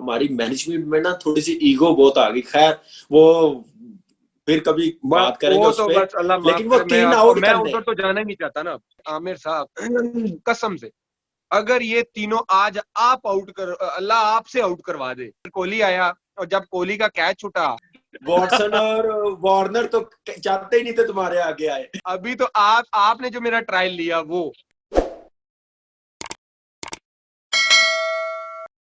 हमारी मैनेजमेंट में ना थोड़ी सी ईगो बहुत आ गई। खैर वो फिर कभी बस बात करेंगे वो उस तो पे। बस अल्लाह माफ लेकिन वो करे, 3 आउट मैं करने, उधर तो जाना ही नहीं चाहता ना आमिर साहब। कसम से अगर ये तीनों आज आप आउट कर, अल्लाह आपसे आउट करवा दे। कोहली आया और जब कोहली का कैच छूटा, वॉटसन और वार्नर तो चाहते ही नहीं थे तुम्हारे आगे आए। अभी तो आपने जो मेरा ट्रायल लिया वो।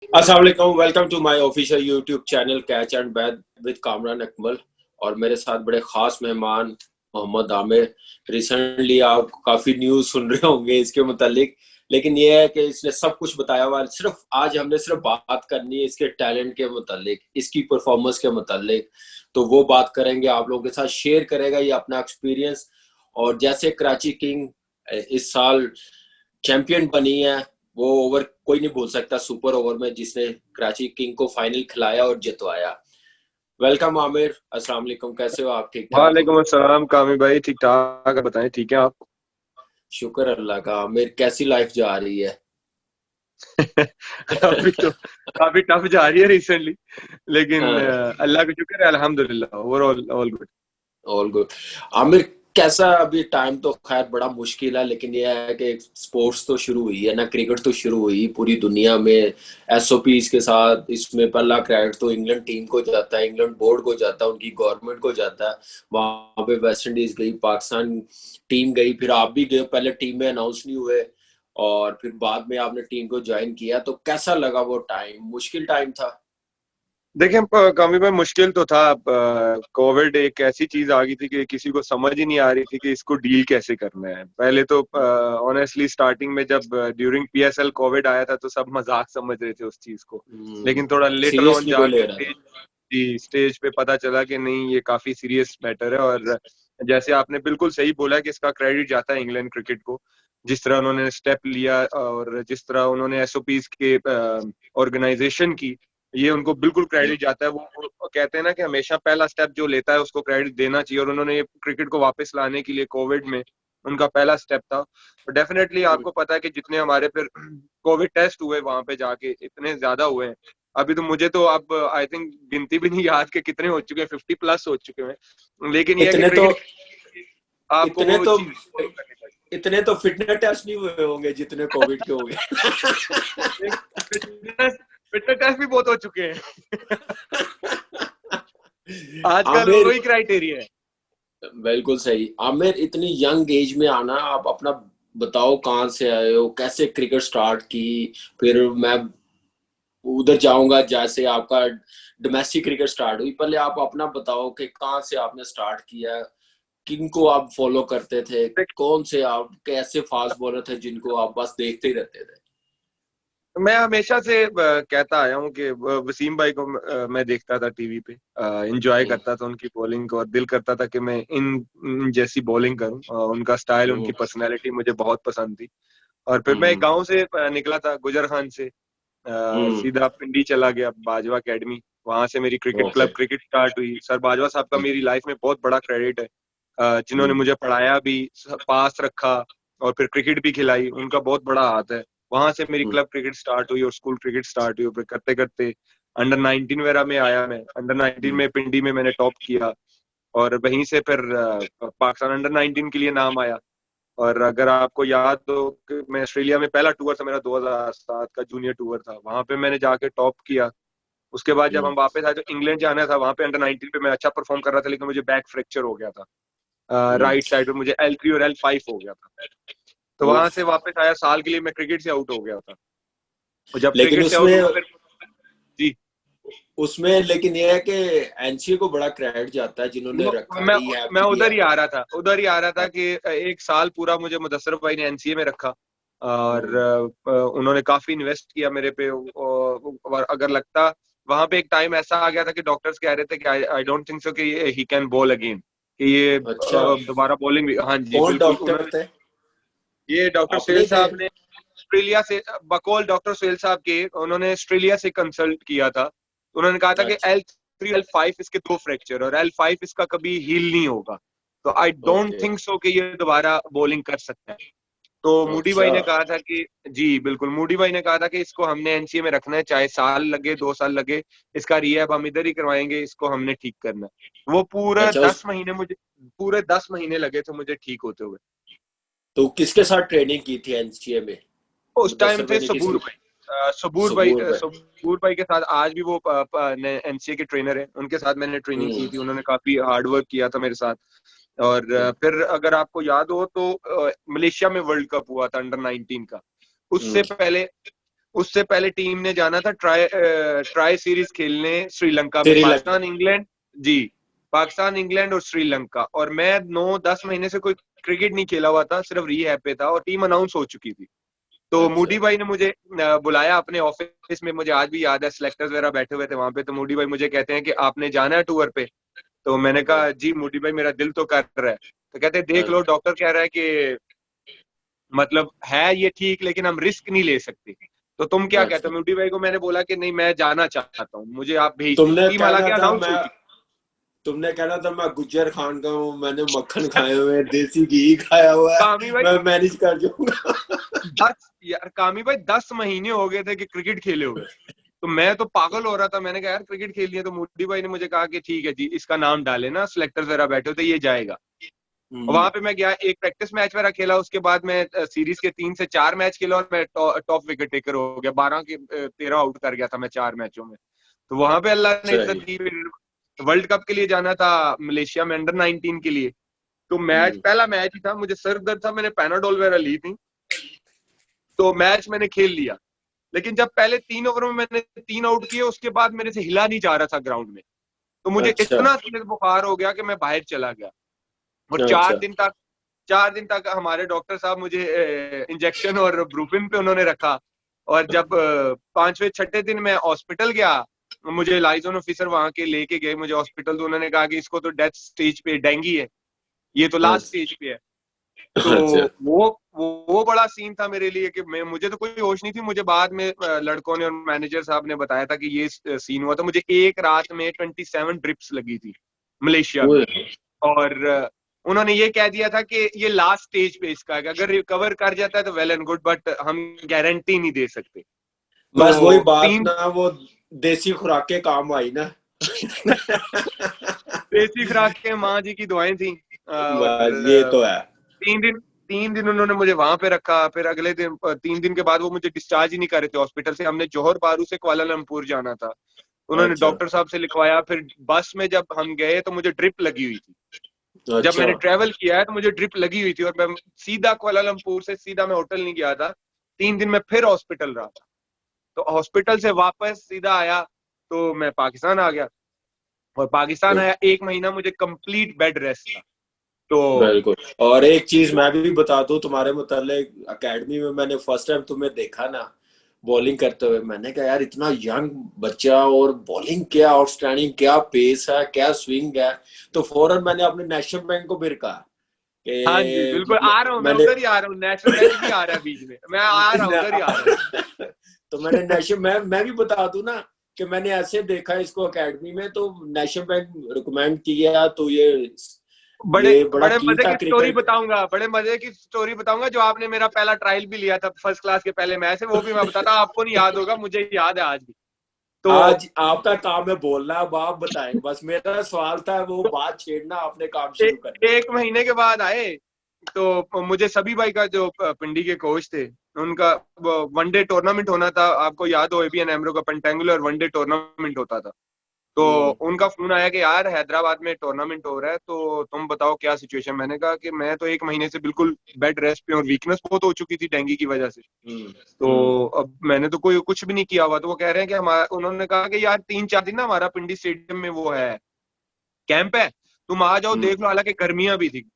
अस्सलाम वालेकुम, welcome to my official YouTube channel catch and bat with Kamran Akmal. और मेरे साथ बड़े खास मेहमान मोहम्मद आमिर। रिसेंटली आप काफी न्यूज सुन रहे होंगे इसके मुतालिक, लेकिन ये है कि इसने सब कुछ बताया हुआ। सिर्फ आज हमने सिर्फ बात करनी है इसके टैलेंट के मुतालिक, इसकी परफॉर्मेंस के मुतालिक। तो वो बात करेंगे, आप लोगों के साथ शेयर करेगा ये अपना एक्सपीरियंस। और जैसे कराची किंग इस साल चैंपियन बनी है, वो ओवर कोई नहीं भूल सकता, सुपर ओवर में जिसने कराची किंग को फाइनल खिलाया और जितवाया। वेलकम आमिर, अस्सलाम वालेकुम, कैसे हो आप? ठीक ठाक हो? वालेकुम अस्सलाम कामी भाई, ठीक ठाक बताएं, ठीक है आप? शुक्र अल्लाह का। आमिर कैसी लाइफ जा रही है? अभी तो काफी टफ जा रही है रिसेंटली, लेकिन हाँ, अल्लाह का शुक्र है, अल्हम्दुलिल्लाह overall all good. All good. Aamir कैसा, अभी टाइम तो खैर बड़ा मुश्किल है, लेकिन यह है कि स्पोर्ट्स तो शुरू हुई है ना, क्रिकेट तो शुरू हुई पूरी दुनिया में एसओपीज के साथ। इसमें पहला क्रेडिट तो इंग्लैंड टीम को जाता है, इंग्लैंड बोर्ड को जाता है, उनकी गवर्नमेंट को जाता है। वहां पे वेस्ट इंडीज गई, पाकिस्तान टीम गई, फिर आप भी गए। पहले टीम में अनाउंस नहीं हुए और फिर बाद में आपने टीम को ज्वाइन किया। तो कैसा लगा वो टाइम? मुश्किल टाइम था? देखिए कामी भाई, मुश्किल तो था। कोविड एक ऐसी चीज आ गई थी कि किसी को समझ ही नहीं आ रही थी कि इसको डील कैसे करना है। पहले तो ऑनेस्टली स्टार्टिंग में जब ड्यूरिंग पीएसएल कोविड आया था तो सब मजाक समझ रहे थे उस चीज को, लेकिन थोड़ा लेटर ऑन सीरियसली कोई ले जाके रहा था? स्टेज पे पता चला कि नहीं, ये काफी सीरियस मैटर है। और जैसे आपने बिल्कुल सही बोला कि इसका क्रेडिट जाता है इंग्लैंड क्रिकेट को। जिस तरह उन्होंने स्टेप लिया और जिस तरह उन्होंने एसओपीज के ऑर्गेनाइजेशन की, ये उनको बिल्कुल क्रेडिट जाता है। वो कहते हैं ना कि हमेशा पहला स्टेप जो लेता है उसको क्रेडिट देना चाहिए, और उन्होंने ये क्रिकेट को वापस लाने के लिए कोविड में उनका पहला स्टेप था। तो डेफिनेटली आपको पता है कि जितने हमारे फिर कोविड टेस्ट हुए वहां पे जाके इतने ज्यादा हुए हैं। अभी तो मुझे तो अब आई थिंक गिनती भी नहीं याद कि कितने हो चुके हैं, 50+ हो चुके हैं। लेकिन ये है कि इतने तो क्रिकेट आपको इतने वो तो चीज फॉलो करनी पड़ेगी। इतने तो फिटनेस टेस्ट नहीं हुए होंगे जितने कोविड के हो गए। फिटनेस फिटनेस टेस्ट भी बहुत हो चुके हैं। आजकल आमिर, वही क्राइटेरिया है। बिल्कुल सही। आमिर, इतनी यंग एज में आना, आप अपना बताओ, कहाँ से आए हो, कैसे क्रिकेट स्टार्ट की? फिर मैं उधर जाऊंगा जैसे आपका डोमेस्टिक क्रिकेट स्टार्ट हुई। पहले आप अपना बताओ कि कहाँ से आपने स्टार्ट किया, किनको आप फॉलो करते थे, कौन से आप कैसे फास्ट बॉलर थे जिनको आप बस देखते ही रहते थे? मैं हमेशा से कहता आया हूँ कि वसीम भाई को मैं देखता था टीवी पे, एंजॉय हम्म, करता था उनकी बॉलिंग को, और दिल करता था कि मैं इन जैसी बॉलिंग करूँ। उनका स्टाइल, हम्म, उनकी पर्सनैलिटी मुझे बहुत पसंद थी। और फिर मैं एक हम्म, गांव से निकला था, गुजर खान से हम्म, सीधा पिंडी चला गया, बाजवा एकेडमी। वहां से मेरी cricket okay. Club cricket start हुई। सर बाजवा साहब का मेरी लाइफ में बहुत बड़ा क्रेडिट है, जिन्होंने हम्म, मुझे पढ़ाया भी, पास रखा, और फिर क्रिकेट भी खिलाई। उनका बहुत बड़ा हाथ है। वहां से मेरी हम्म, क्लब क्रिकेट स्टार्ट हुई और स्कूल क्रिकेट स्टार्ट हुई। फिर करते करते अंडर 19 वगैरह में आया। मैं अंडर 19 हम्म, में पिंडी में मैंने टॉप किया, और वहीं से फिर पाकिस्तान अंडर 19 के लिए नाम आया। और अगर आपको याद हो कि मैं ऑस्ट्रेलिया में पहला टूर था मेरा 2007 का जूनियर टूर था, वहां पे मैंने जाके टॉप किया। उसके बाद जब हम्म, हम वापस आए तो इंग्लैंड जाना था, वहां पे अंडर 19 पे मैं अच्छा परफॉर्म कर रहा था, लेकिन मुझे बैक फ्रैक्चर हो गया था। हम्म। राइट साइड पे मुझे L3 और L5 हो गया था। तो वहां उफ। से वापस आया, साल के लिए मैं क्रिकेट से आउट हो गया था। और जब लेकिन क्रिकेट से आउट उसमें हुआ फिर जी, उसमें लेकिन ये है कि एनसीए को बड़ा क्रेडिट जाता है जिन्होंने रखा, मैं रिहैब मैं किया। उधर ही आ रहा था कि एक साल पूरा मुझे मुदस्सर भाई ने एनसीए में रखा, और हम्म, उन्होंने काफी इन्वेस्ट किया मेरे पे। और अगर लगता, वहां पे एक टाइम ऐसा आ गया था कि डॉक्टर्स कह रहे थे कि आई डोंट थिंक सो कि ही कैन बॉल अगेन, कि ये अच्छा। दोबारा बॉलिंग भी। हाँ जी कौन बिल्कुल, डॉक्टर उन्होंने थे? ये डॉक्टर अपने सुहेल थे? साहब ने ऑस्ट्रेलिया से, बकौल डॉक्टर सुहेल साहब के, उन्होंने ऑस्ट्रेलिया से कंसल्ट किया था। तो उन्होंने कहा था कि अच्छा, L3 L5 इसके दो फ्रैक्चर, और L5 इसका कभी हील नहीं होगा, तो I don't okay. Think so कि ये दोबारा बॉलिंग कर सकता है। तो मूडी भाई अच्छा। ने कहा था कि जी बिल्कुल, मूडी भाई ने कहा था कि इसको हमने एनसीए में रखना है, चाहे साल लगे 2 साल लगे, इसका रिहैब हम इधर ही करवाएंगे, इसको हमने ठीक करना है। वो पूरे अच्छा 10 महीने मुझे, पूरे 10 महीने लगे थे मुझे ठीक होते हुए। तो किसके साथ ट्रेनिंग की थी एनसीए में? उस टाइम मुदस्सर थे भाई ने सबूर किसी? भाई, सबूर भाई, सबूर भाई। सबूर भाई के साथ आज भी वो एनसीए के ट्रेनर है, उनके साथ मैंने ट्रेनिंग की हम्म। थी, उन्होंने काफी हार्ड वर्क किया था मेरे साथ। और हम्म। फिर अगर आपको याद हो तो मलेशिया में वर्ल्ड कप हुआ था अंडर 19 का। हम्म। उससे पहले, उससे पहले टीम ने जाना था ट्राई सीरीज खेलने श्रीलंका में, श्रीलंका। पाकिस्तान इंग्लैंड। जी, पाकिस्तान इंग्लैंड और श्रीलंका, और मैं 9-10 महीने से कोई क्रिकेट नहीं खेला हुआ था, सिर्फ रीहैब पे था और टीम अनाउंस हो चुकी थी। तो अच्छा। मूडी भाई ने मुझे बुलाया अपने ऑफिस में, मुझे आज भी याद है, सिलेक्टर्स वगैरह बैठे हुए थे वहां पे, तो मूडी भाई मुझे कहते हैं कि आपने जाना है टूर पे? तो मैंने हाँ। कहा जी मूडी भाई मेरा दिल तो कर रहा है। तो कहते हैं देख हाँ। लो डॉक्टर कह रहा है कि मतलब है ये ठीक, लेकिन हम रिस्क नहीं ले सकते, तो तुम क्या कहते अच्छा। हो? मूडी भाई को मैंने बोला कि नहीं मैं जाना चाहता हूँ, मुझे आप भेज दीजिए। तुमने टीम कहना हालांकि था अनाउंस हो मैं चुकी। तुमने कहना था मैं गुज्जर खान का हूँ, मैंने मक्खन खाए हुए हैं, देसी घी खाया हुआ है, कामी भाई मैं मैनेज कर जाऊंगा। 10 महीने हो गए थे कि क्रिकेट खेले हुए, तो मैं तो पागल हो रहा था। मैंने कहा यार क्रिकेट खेलनी है, तो मोदी भाई ने मुझे कहा कि ठीक है जी इसका नाम डाले ना, सिलेक्टर्स वगैरह बैठे होते, ये जाएगा। वहां पे मैं गया, एक प्रैक्टिस मैच मेरा खेला, उसके बाद मैं सीरीज के 3 से 4 मैच खेला और मैं टॉप विकेट टेकर हो गया, 12 के 13 आउट कर गया था मैं 4 मैचों में। तो वहां पे अल्लाह ने इज्जत सही। दी। वर्ल्ड कप के लिए जाना था मलेशिया में अंडर 19 के लिए, तो मैच, हम्म। पहला मैच ही था, मुझे सर दर्द था, मैंने पैनाडोल वगैरह ली थी, तो मैच मैंने खेल लिया। लेकिन जब पहले 3 ओवरों में मैंने 3 आउट किए, उसके बाद मेरे से हिला नहीं जा रहा था ग्राउंड में, तो मुझे अच्छा। इतना तेज बुखार हो गया कि मैं बाहर चला गया। और अच्छा। 4 दिन तक हमारे डॉक्टर साहब मुझे इंजेक्शन और ब्रूफिन पे उन्होंने रखा। और जब 5वें 6ठे दिन मैं हॉस्पिटल गया, मुझे लाइजन ऑफिसर वहां के लेके गए मुझे हॉस्पिटल, तो उन्होंने कहा कि इसको तो डेथ स्टेज पे डेंगू है, ये तो लास्ट स्टेज पे है। तो अच्छा। वो बड़ा सीन था मेरे लिए कि मुझे तो कोई होश नहीं थी। मुझे बाद में लड़कों ने और मैनेजर साहब ने बताया था कि ये सीन हुआ था। मुझे एक रात में 27 ड्रिप्स लगी थी मलेशिया में। ओए। और उन्होंने ये कह दिया था कि ये लास्ट स्टेज पे इसका है, अगर रिकवर कर जाता है तो वेल एंड गुड, बट हम गारंटी नहीं दे सकते। बस वही तो बात तीन ना, वो देसी खुराकें काम आई ना। देसी खुराक के माँ जी की दुआएं थी। बस ये और तो है। 3 दिन, 3 दिन उन्होंने मुझे वहां पे रखा। फिर अगले दिन 3 दिन के बाद वो मुझे डिस्चार्ज ही नहीं कर रहे थे हॉस्पिटल से। हमने जौहर बारू से कुआलालंपुर जाना था, उन्होंने अच्छा। डॉक्टर साहब से लिखवाया। फिर बस में जब हम गए तो मुझे ड्रिप लगी हुई थी। जब अच्छा। मैंने ट्रेवल किया है तो मुझे ड्रिप लगी हुई थी, और मैं सीधा कुआलालंपुर से सीधा मैं होटल नहीं गया था। 3 दिन में फिर हॉस्पिटल रहा था। तो हॉस्पिटल से वापस सीधा आया तो मैं पाकिस्तान आ गया। और पाकिस्तान आया, 1 महीना मुझे कंप्लीट बेड रेस्ट था। तो बिल्कुल। और एक चीज मैं भी बता दूं तुम्हारे मुतालिक, एकेडमी में मैंने फर्स्ट टाइम तुम्हें देखा ना बॉलिंग करते हुए, मैंने कहा यार इतना यंग बच्चा और बॉलिंग क्या आउटस्टैंडिंग, क्या पेस है, क्या स्विंग है। तो फौरन मैंने अपने नेशनल बैंक को फिर कहा हाँ जी कि बिल्कुल, आ रहा हूँ मैं, मैंने उधर ही आ रहा हूँ, नेशनल बैंक भी आ रहा है बीच में, मैं आ रहा हूँ, उधर ही आ रहा हूँ। तो मैंने नेशनल मैं भी बता दूं ना कि मैंने ऐसे देखा इसको एकेडमी में, तो नेशनल बैंक रिकमेंड किया, तो बड़े ये बड़ा बड़े की मजे था की स्टोरी क्रिकेट। बताऊंगा, बड़े मजे की स्टोरी बताऊंगा, जो आपने मेरा पहला ट्रायल भी लिया था फर्स्ट क्लास के पहले मैच से, वो भी मैं बताता। आपको नहीं याद होगा, मुझे याद है आज भी। तो आज आपका काम है बोलना, अब आप बताएं, बस मेरा सवाल था वो बात छेड़ना, आपने काम शुरू करना। 1 महीने के बाद आए, तो मुझे सभी भाई का जो पिंडी के कोच थे, उनका वनडे टूर्नामेंट होना था, आपको याद हो एबीएन एमरो का पेंटेंगुलर वनडे टूर्नामेंट होता था। तो उनका फोन आया कि यार हैदराबाद में टूर्नामेंट हो रहा है, तो तुम बताओ क्या सिचुएशन। मैंने कहा कि मैं तो 1 महीने से बिल्कुल बेड रेस्ट पे, और वीकनेस बहुत हो चुकी थी डेंगू की वजह से। तो अब मैंने तो कोई कुछ भी नहीं किया हुआ। तो वो कह रहे हैं कि हमारा, उन्होंने कहा कि यार 3-4 दिन ना हमारा पिंडी स्टेडियम में वो है, कैंप है, तुम आ जाओ देख लो। हालांकि गर्मियां भी थी,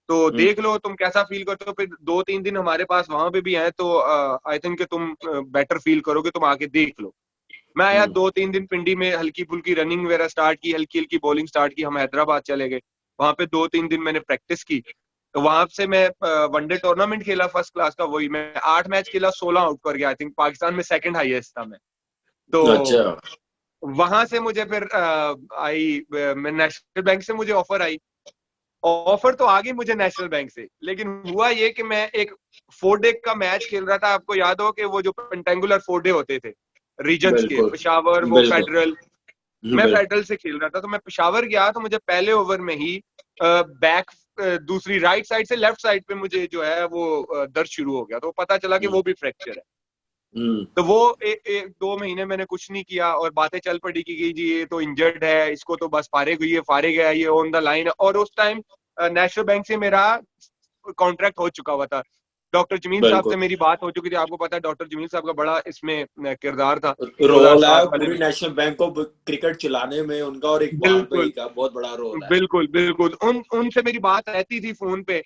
तो देख लो तुम कैसा फील करते हो। फिर 2-3 दिन हमारे पास वहां पे भी हैं, तो आई थिंक तुम बेटर फील करोगे, तुम आके देख लो। मैं आया 2-3 दिन पिंडी में, हल्की फुल्की रनिंग वगैरह स्टार्ट की, हल्की हल्की बॉलिंग स्टार्ट की। हम हैदराबाद चले गए, वहां पे 2-3 दिन मैंने प्रैक्टिस की। तो वहां से मैं वनडे टूर्नामेंट खेला फर्स्ट क्लास का, वही मैं 8 मैच खेला, 16 आउट कर गया। आई थिंक पाकिस्तान में सेकंड हाईएस्ट था मैं। तो अच्छा। वहां से मुझे फिर आई, मैं नेशनल बैंक से मुझे ऑफर आई। ऑफर तो आ गई मुझे नेशनल बैंक से, लेकिन हुआ ये कि मैं एक 4 डे का मैच खेल रहा था। आपको याद हो कि वो जो पेंटेंगुलर 4 डे होते थे रीजन्स के, बिल्कुल पेशावर, वो बिल्कुल फेडरल, मैं बिल्कुल। फेडरल से खेल रहा था। तो मैं पेशावर गया तो मुझे पहले ओवर में ही बैक दूसरी राइट साइड से लेफ्ट साइड पे मुझे जो है वो दर्द शुरू हो गया। तो पता चला कि वो भी फ्रैक्चर है। तो वो 2 महीने मैंने कुछ नहीं किया और बातें चल पड़ी कि जी ये तो इंजर्ड है, इसको तो बस फारिग हुई है, फारिग है, ये ऑन द लाइन है। और उस टाइम नेशनल बैंक से मेरा कॉन्ट्रैक्ट हो चुका हुआ था। डॉक्टर जमील साहब से बिल्कुल मेरी बात हो चुकी थी। आपको पता है डॉक्टर जमील साहब का बड़ा इसमें किरदार था रोल है 2007 वाले पूरी में। नेशनल बैंक को क्रिकेट चलाने में, उनका और इकबाल भाई बिल्कुल का बहुत बड़ा रोल है। बिल्कुल बिल्कुल, उनसे मेरी बात रहती थी फोन पे।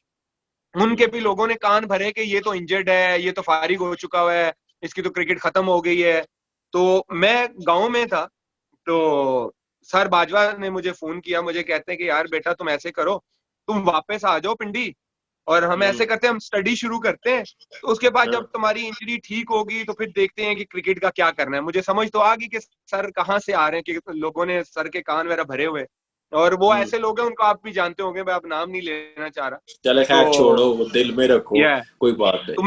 उनके भी लोगों ने कान भरे कि ये तो इंजर्ड है, ये तो फारिग हो चुका हुआ है, इसकी तो क्रिकेट खत्म हो गई है। तो मैं गांव में था, तो सर बाजवा ने मुझे फोन किया, मुझे कहते हैं कि यार बेटा तुम ऐसे करो, तुम वापस आ जाओ पिंडी और हम ऐसे करते हैं, हम स्टडी शुरू करते हैं। तो उसके बाद जब तुम्हारी इंजरी ठीक होगी तो फिर देखते हैं कि क्रिकेट का क्या करना है। मुझे समझ तो आ गई कि सर कहाँ से आ रहे हैं, कि लोगों ने सर के कान वगैरह भरे हुए, और वो ऐसे लोग हैं, उनको आप भी जानते होंगे, मैं अब नाम नहीं लेना चाह रहा। चले खैर तो छोड़ो, वो दिल में रखो, यह कोई बात नहीं। तो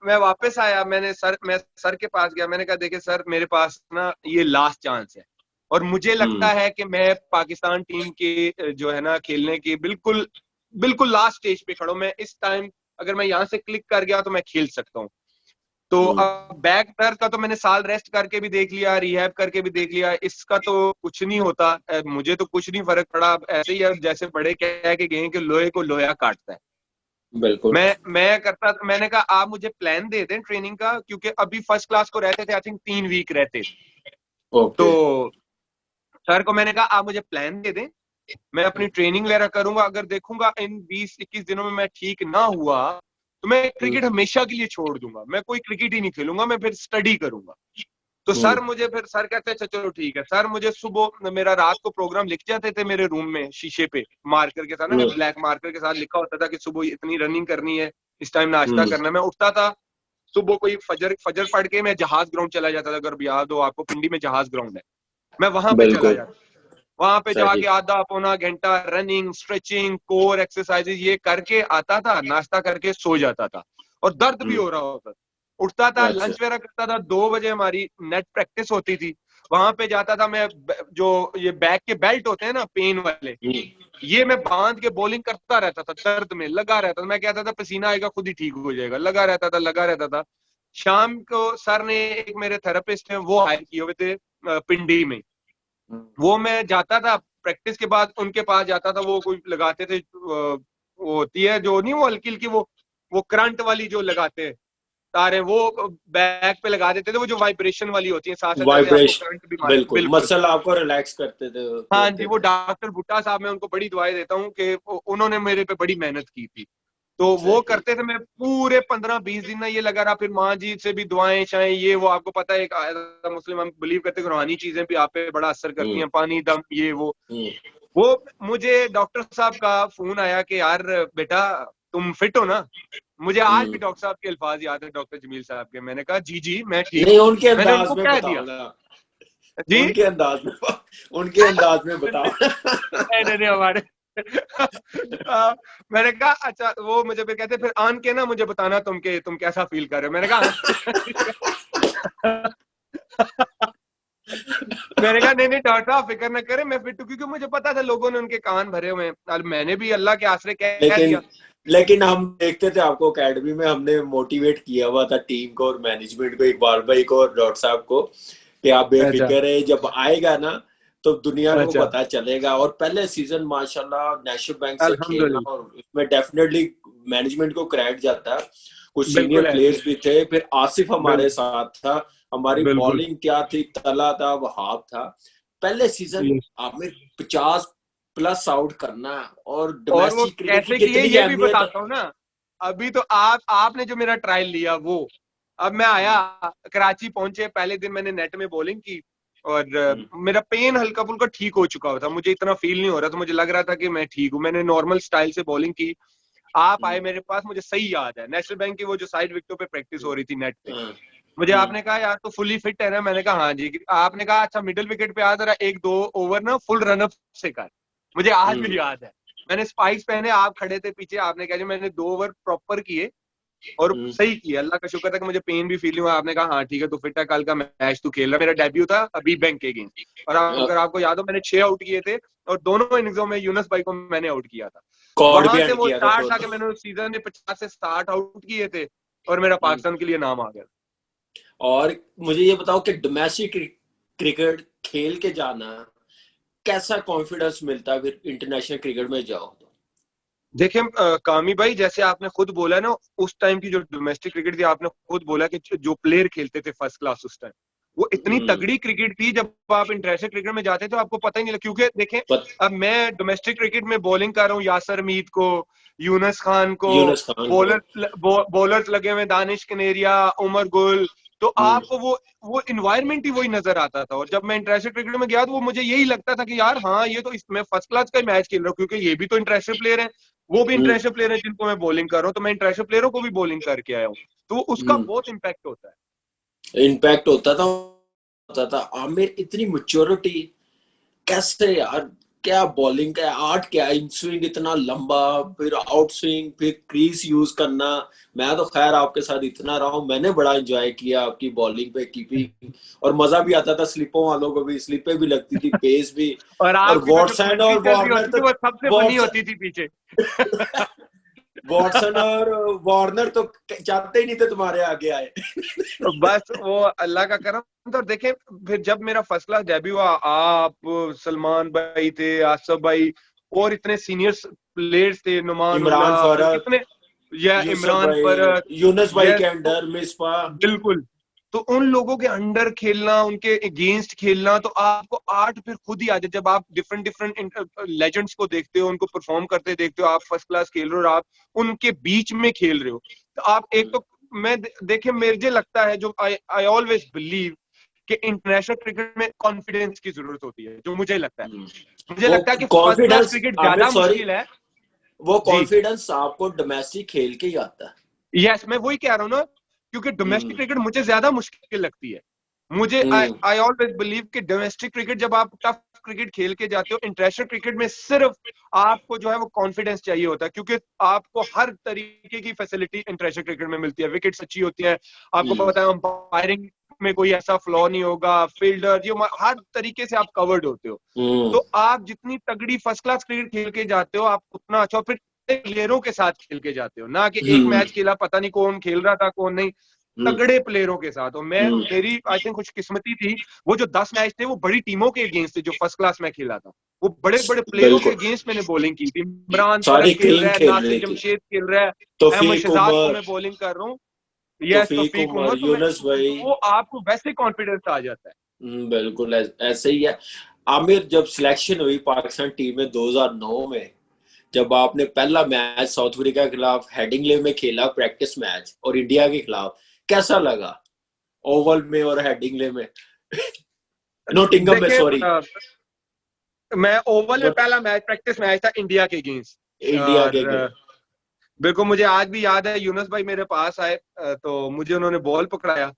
मैं वापस आया, मैं सर के पास गया, मैंने कहा देखिए सर मेरे पास ना ये लास्ट चांस है, और मुझे लगता है कि मैं पाकिस्तान टीम के जो है ना खेलने की बिल्कुल बिल्कुल लास्ट स्टेज पे खड़ा हूं। मैं इस टाइम अगर मैं यहाँ से क्लिक कर गया तो मैं खेल सकता हूँ। तो अब बैक दर्द का तो मैंने साल रेस्ट करके भी देख लिया, रिहैब करके भी देख लिया, इसका तो कुछ नहीं होता। मुझे तो कुछ नहीं फर्क पड़ा। ऐसे ही है जैसे बड़े कह के गए कि लोहे को लोहा काटता है। बिल्कुल मैंने कहा आप मुझे प्लान दे दें ट्रेनिंग का, क्योंकि अभी फर्स्ट क्लास को रहते थे आई थिंक 3 वीक रहते। ओके। तो सर को मैंने कहा आप मुझे प्लान दे दें, मैं अपनी ट्रेनिंग वगैरह करूंगा, अगर देखूंगा इन 20-21 दिनों में मैं ठीक ना हुआ तो मैं क्रिकेट हमेशा के लिए छोड़ दूंगा, मैं कोई क्रिकेट ही नहीं खेलूंगा, मैं फिर स्टडी करूंगा। तो सर कहते हैं चलो ठीक है। सर मुझे सुबह, मेरा रात को प्रोग्राम लिख जाते थे मेरे रूम में शीशे पे मार्कर के साथ ना, ब्लैक मार्कर के साथ लिखा होता था कि सुबह इतनी रनिंग करनी है, इस टाइम नाश्ता करना है। मैं उठता था सुबह, कोई फजर फजर पढ़ के मैं जहाज ग्राउंड चला जाता था। अगर याद हो आपको, पिंडी में जहाज ग्राउंड है, मैं वहां पे चला बिल्कुल जाता। वहां पे सही। जाके आधा पौना घंटा रनिंग, स्ट्रेचिंग, कोर एक्सरसाइजेज ये करके आता था, नाश्ता करके सो जाता था, और दर्द भी हो रहा होता था। उठता था, अच्छा। लंच वगैरह करता था, 2 बजे हमारी नेट प्रैक्टिस होती थी। वहां पे जाता था मैं, जो ये बैक के बेल्ट होते हैं ना पेन वाले, ये मैं बांध के बॉलिंग करता रहता था, दर्द में लगा रहता था। मैं कहता था पसीना आएगा खुद ही ठीक हो जाएगा, लगा रहता था लगा रहता था। शाम को सर ने, एक मेरे थेरेपिस्ट हैं वो हायर किए हुए थे पिंडी में, वो मैं जाता था प्रैक्टिस के बाद उनके पास जाता था। वो कोई लगाते थे, वो होती है जो नहीं, वो हल्की हल्की वो करंट वाली जो लगाते हैं तारे, वो बैक पे लगा देते थे, वो जो वाइब्रेशन वाली होती है, सांस चलते आपको करंट भी वाइब्रेशन मारे, बिल्कुल, बिल्कुल। मसल आपको रिलैक्स करते थे, हाँ जी, करते वो थे। डॉक्टर भुट्टा साहब, मैं उनको बड़ी दुआएं देता हूँ कि उन्होंने मेरे पे बड़ी मेहनत की थी। तो वो सही। करते थे, मैं पूरे 15-20 दिन ना ये लगा रहा। फिर माँ जी से भी दुआएं शाएं, ये वो आपको पता है, एक मुस्लिम हम बिलीव करते हैं रूहानी चीजें भी आप पे बड़ा असर करती हम्म हैं, पानी दम ये हम्म वो मुझे डॉक्टर साहब का फोन आया कि यार बेटा तुम फिट हो ना। मुझे आज भी हम्म। डॉक्टर साहब के अल्फाज याद है, डॉक्टर जमील साहब के। मैंने कहा जी जी मैं ठीक नहीं, हूँ, उनके मैंने अंदाज उनको में कह बताओ दिया। ना, जी उनके अंदाज में, उनके अंदाज में बताओ। नहीं नहीं हमारे मैंने कहा अच्छा। वो मुझे फिर कहते फिर आन के ना मुझे बताना तुम कैसा फील कर रहे हो। मैंने कहा मैंने कहा नहीं नहीं डॉक्टर साहब फिक्र न करें, मैं फिट हूँ, क्योंकि मुझे पता था लोगों ने उनके कान भरे हुए हैं। मैंने भी अल्लाह के आसरे कह लेकिन दिया। लेकिन हम देखते थे आपको एकेडमी में, हमने मोटिवेट किया हुआ था टीम को और मैनेजमेंट को, इकबाल भाई को और डॉक्टर साहब को, कि आप अच्छा बेफिक्र है, जब आएगा ना तो दुनिया को अच्छा, पता चलेगा। और पहले सीजन माशाल्लाह नेशनल बैंक से खेलना, अल्हम्दुलिल्लाह, और उसमें डेफिनेटली मैनेजमेंट को क्रेडिट जाता है। कुछ सीनियर बिल्कुल ऐसे प्लेयर्स भी थे, फिर आसिफ हमारे बिल्कुल साथ था, हमारी बिल्कुल। बॉलिंग क्या थी, तला था, वहाब था। पहले सीजन Yes. हमें 50+ आउट करना, और और वो डोमेस्टिक क्रिकेट की कैसे किए कितनी ये भी अहमियत। बताता हूँ ना। अभी तो आपने जो मेरा ट्रायल लिया वो, अब मैं आया कराची पहुंचे, पहले दिन मैंने नेट में बॉलिंग की, और मेरा पेन हल्का फुल्का ठीक हो चुका था, मुझे इतना फील नहीं हो रहा था, मुझे लग रहा था कि मैं ठीक हूँ। मैंने नॉर्मल स्टाइल से बॉलिंग की। आप आए मेरे पास, मुझे सही याद है नेशनल बैंक की वो जो साइड विकेटों पे प्रैक्टिस हो रही थी नेट पे, मुझे आपने कहा यार तो फुली फिट है ना। मैंने कहा हाँ जी। आपने कहा अच्छा मिडिल विकेट पे आ जरा 1-2 ओवर ना फुल रनअप से कर। मुझे आज भी याद है। मैंने स्पाइक्स पहने, आप खड़े थे पीछे, आपने कहा मैंने 2 ओवर प्रॉपर किए और सही किया, अल्लाह का शुक्र था कि मुझे पेन भी फील नहीं हुआ। आपने कहा हाँ ठीक है, तू फिट है, कल का मैच तू खेल रहा। मेरा डेब्यू था अभी बैंक के अगेंस्ट, और अगर आपको याद हो मैंने 6 आउट किए थे और दोनों इनिंग्सों में यूनुस भाई को मैंने आउट किया था। कॉर्ड भी वहां से एंड वो किया था स्टार्ट था कि दोनों। मैंने उस सीजन में 50 से 60 आउट किए थे और मेरा पाकिस्तान के लिए नाम आ गया। और मुझे ये बताओ कि डोमेस्टिक क्रिकेट खेल के जाना कैसा कॉन्फिडेंस मिलता है फिर इंटरनेशनल क्रिकेट में जाओ तो? देखिए कामी भाई, जैसे आपने खुद बोला ना, उस टाइम की जो डोमेस्टिक क्रिकेट थी, आपने खुद बोला कि जो प्लेयर खेलते थे फर्स्ट क्लास उस टाइम, वो इतनी तगड़ी क्रिकेट थी। जब आप इंटरनेशनल क्रिकेट में जाते थे तो आपको पता ही नहीं लगता, क्योंकि देखें अब मैं डोमेस्टिक क्रिकेट में बॉलिंग कर रहा हूँ, यासर मीत को, यूनुस खान को, यूनुस खान को। बॉलर्स लगे हुए दानिश कनेरिया, उमर गुल, तो आपको वो इन्वायरमेंट ही वही नजर आता था। और जब मैं इंटरनेशनल क्रिकेट में गया तो वो मुझे यही लगता था कि यार हाँ, ये तो मैं फर्स्ट क्लास का मैच खेल रहा हूँ, क्योंकि ये भी तो इंटरनेशनल प्लेयर है, वो भी इंटरनेशनल प्लेयर है जिनको मैं बॉलिंग कर रहा हूँ, तो मैं इंटरनेशनल प्लेयरों को भी बॉलिंग करके आया हूँ, तो उसका बहुत इम्पैक्ट होता है। इम्पैक्ट होता था। आमिर इतनी मैच्योरिटी कैसे यार? क्या बॉलिंग का आर्ट, क्या इन स्विंग इतना लंबा, फिर आउट स्विंग, फिर क्रीज यूज करना। मैं तो खैर आपके साथ इतना रहा हूँ, मैंने बड़ा एंजॉय किया आपकी बॉलिंग पे कीपिंग, और मजा भी आता था। स्लिपों वालों को भी स्लिपें भी लगती थी, पेस भी। और और आपकी तो जो वॉटसन कमेंट्री और चल रही वार्नर होती तो थी वो सबसे फनी वॉटसन होती थी पीछे। वॉटसन और वार्नर तो चाहते ही नहीं थे तुम्हारे आगे आए। बस वो अल्लाह का करम था। और देखें फिर जब मेरा फर्स्ट क्लास डेब्यू हुआ, आप, सलमान भाई थे, आसफ भाई, और इतने सीनियर प्लेयर्स थे, नुमान इमरान उल्लाह, फरक, इतने, या यूसुफ इमरान भाई, परत, यूनुस भाई यस, के तो अंडर मिसबा। बिल्कुल, तो उन लोगों के अंडर खेलना, उनके अगेंस्ट खेलना, तो आपको आर्ट फिर खुद ही आ जाए। जब आप डिफरेंट डिफरेंट लेजेंड्स को देखते हो, उनको परफॉर्म करते देखते हो, आप फर्स्ट क्लास खेल रहे हो और आप उनके बीच में खेल रहे हो, तो आप एक तो मैं देखिए, मुझे लगता है, जो आई ऑलवेज बिलीव कि इंटरनेशनल क्रिकेट में कॉन्फिडेंस की जरूरत होती है, जो मुझे लगता है। मुझे वो लगता है कि first class confidence, cricket Aamir ज्यादा सॉरी, मुश्किल है। वो जी, कॉन्फिडेंस आपको डोमेस्टिक खेल के ही आता है। यस, मैं वही कह रहा हूँ ना, क्योंकि डोमेस्टिक क्रिकेट मुझे ज्यादा मुश्किल लगती है। मुझे आई ऑलवेज बिलीव कि डोमेस्टिक क्रिकेट जब आप टफ क्रिकेट खेल के जाते हो, इंटरनेशनल क्रिकेट में सिर्फ आपको जो है वो कॉन्फिडेंस चाहिए होता है, क्योंकि आपको हर तरीके की फैसिलिटी इंटरनेशनल क्रिकेट में मिलती है। विकेट्स अच्छी होती है, आपको पता है अंपायरिंग में कोई ऐसा फ्लॉ नहीं होगा, फील्डर जो हर तरीके से आप कवर्ड होते हो। तो आप जितनी तगड़ी फर्स्ट क्लास क्रिकेट खेल के जाते हो, आप उतना अच्छा, फिर प्लेयरों के साथ खेल के जाते हो, ना कि एक मैच खेला पता नहीं कौन खेल रहा था कौन नहीं, तगड़े प्लेयरों के साथ। और मेरी आई थिंक कुछ किस्मती थी, वो जो 10 मैच थे वो बड़ी टीमों के अगेंस्ट थे, जो फर्स्ट क्लास में खेला था, वो बड़े बड़े प्लेयरों के बिल्कुल, अगेंस्ट मैंने बॉलिंग की थी। इमरान सारी परक खेल क्लीन रहा है, खेल नासिर रही थी। जमशेद खेल रहा है, अहमद तौफीक शहजाद को उमर, मैं बॉलिंग कर रहा हूँ, यस, तौफीक तौफीक उमर, उमर, तो मैं, यूनुस भाई। वो आपको वैसे कॉन्फिडेंस आ जाता है। बिल्कुल ऐसे ही है। आमिर, जब सिलेक्शन हुई पाकिस्तान टीम में 2009 में, जब आपने पहला मैच साउथ अफ्रीका के खिलाफ हेडिंगले में खेला, प्रैक्टिस मैच, और इंडिया के खिलाफ, कैसा लगा ओवल में और हेडिंगले में? नोटिंगम में, देखिए सॉरी। मैं ओवल में पहला मैच प्रैक्टिस मैच था इंडिया के अगेंस्ट, इंडिया और के बिल्कुल मुझे आज भी याद है, यूनुस भाई मेरे पास आए, तो मुझे उन्होंने बॉल पकड़ाया,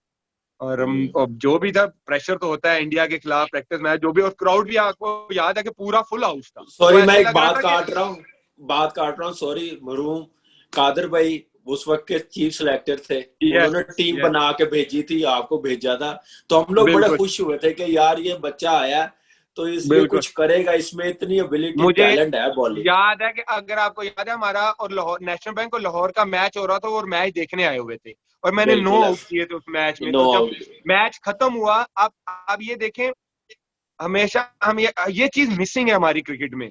और अब जो भी था, प्रेशर तो होता है इंडिया के खिलाफ प्रैक्टिस मैच जो भी, और क्राउड भी आपको याद है कि पूरा फुल हाउस था, तो सॉरी, मैं ऐसे एक लग रहा था कि बात काट रहा हूँ, सॉरी। मरूम कादर भाई उस वक्त के चीफ सिलेक्टर थे, यस, उन्होंने टीम यस, बना के भेजी थी, आपको भेजा था। तो हम लोग बड़े बिल्कुल, खुश हुए थे कि यार ये बच्चा आया तो ये बिल्कुल। कुछ करेगा, इसमें इतनी एबिलिटी, मुझे टैलेंट है बॉलिंग। याद है कि अगर आपको याद है, हमारा और लाहौर, नेशनल बैंक और लाहौर का मैच हो रहा था, और मैच देखने आए हुए थे, और मैंने 9 बिल्कुल आउट किए थे उस मैच में। नो तो जब आउट। मैच खत्म हुआ, आप ये देखें, हमेशा हम ये चीज मिसिंग है हमारी क्रिकेट में।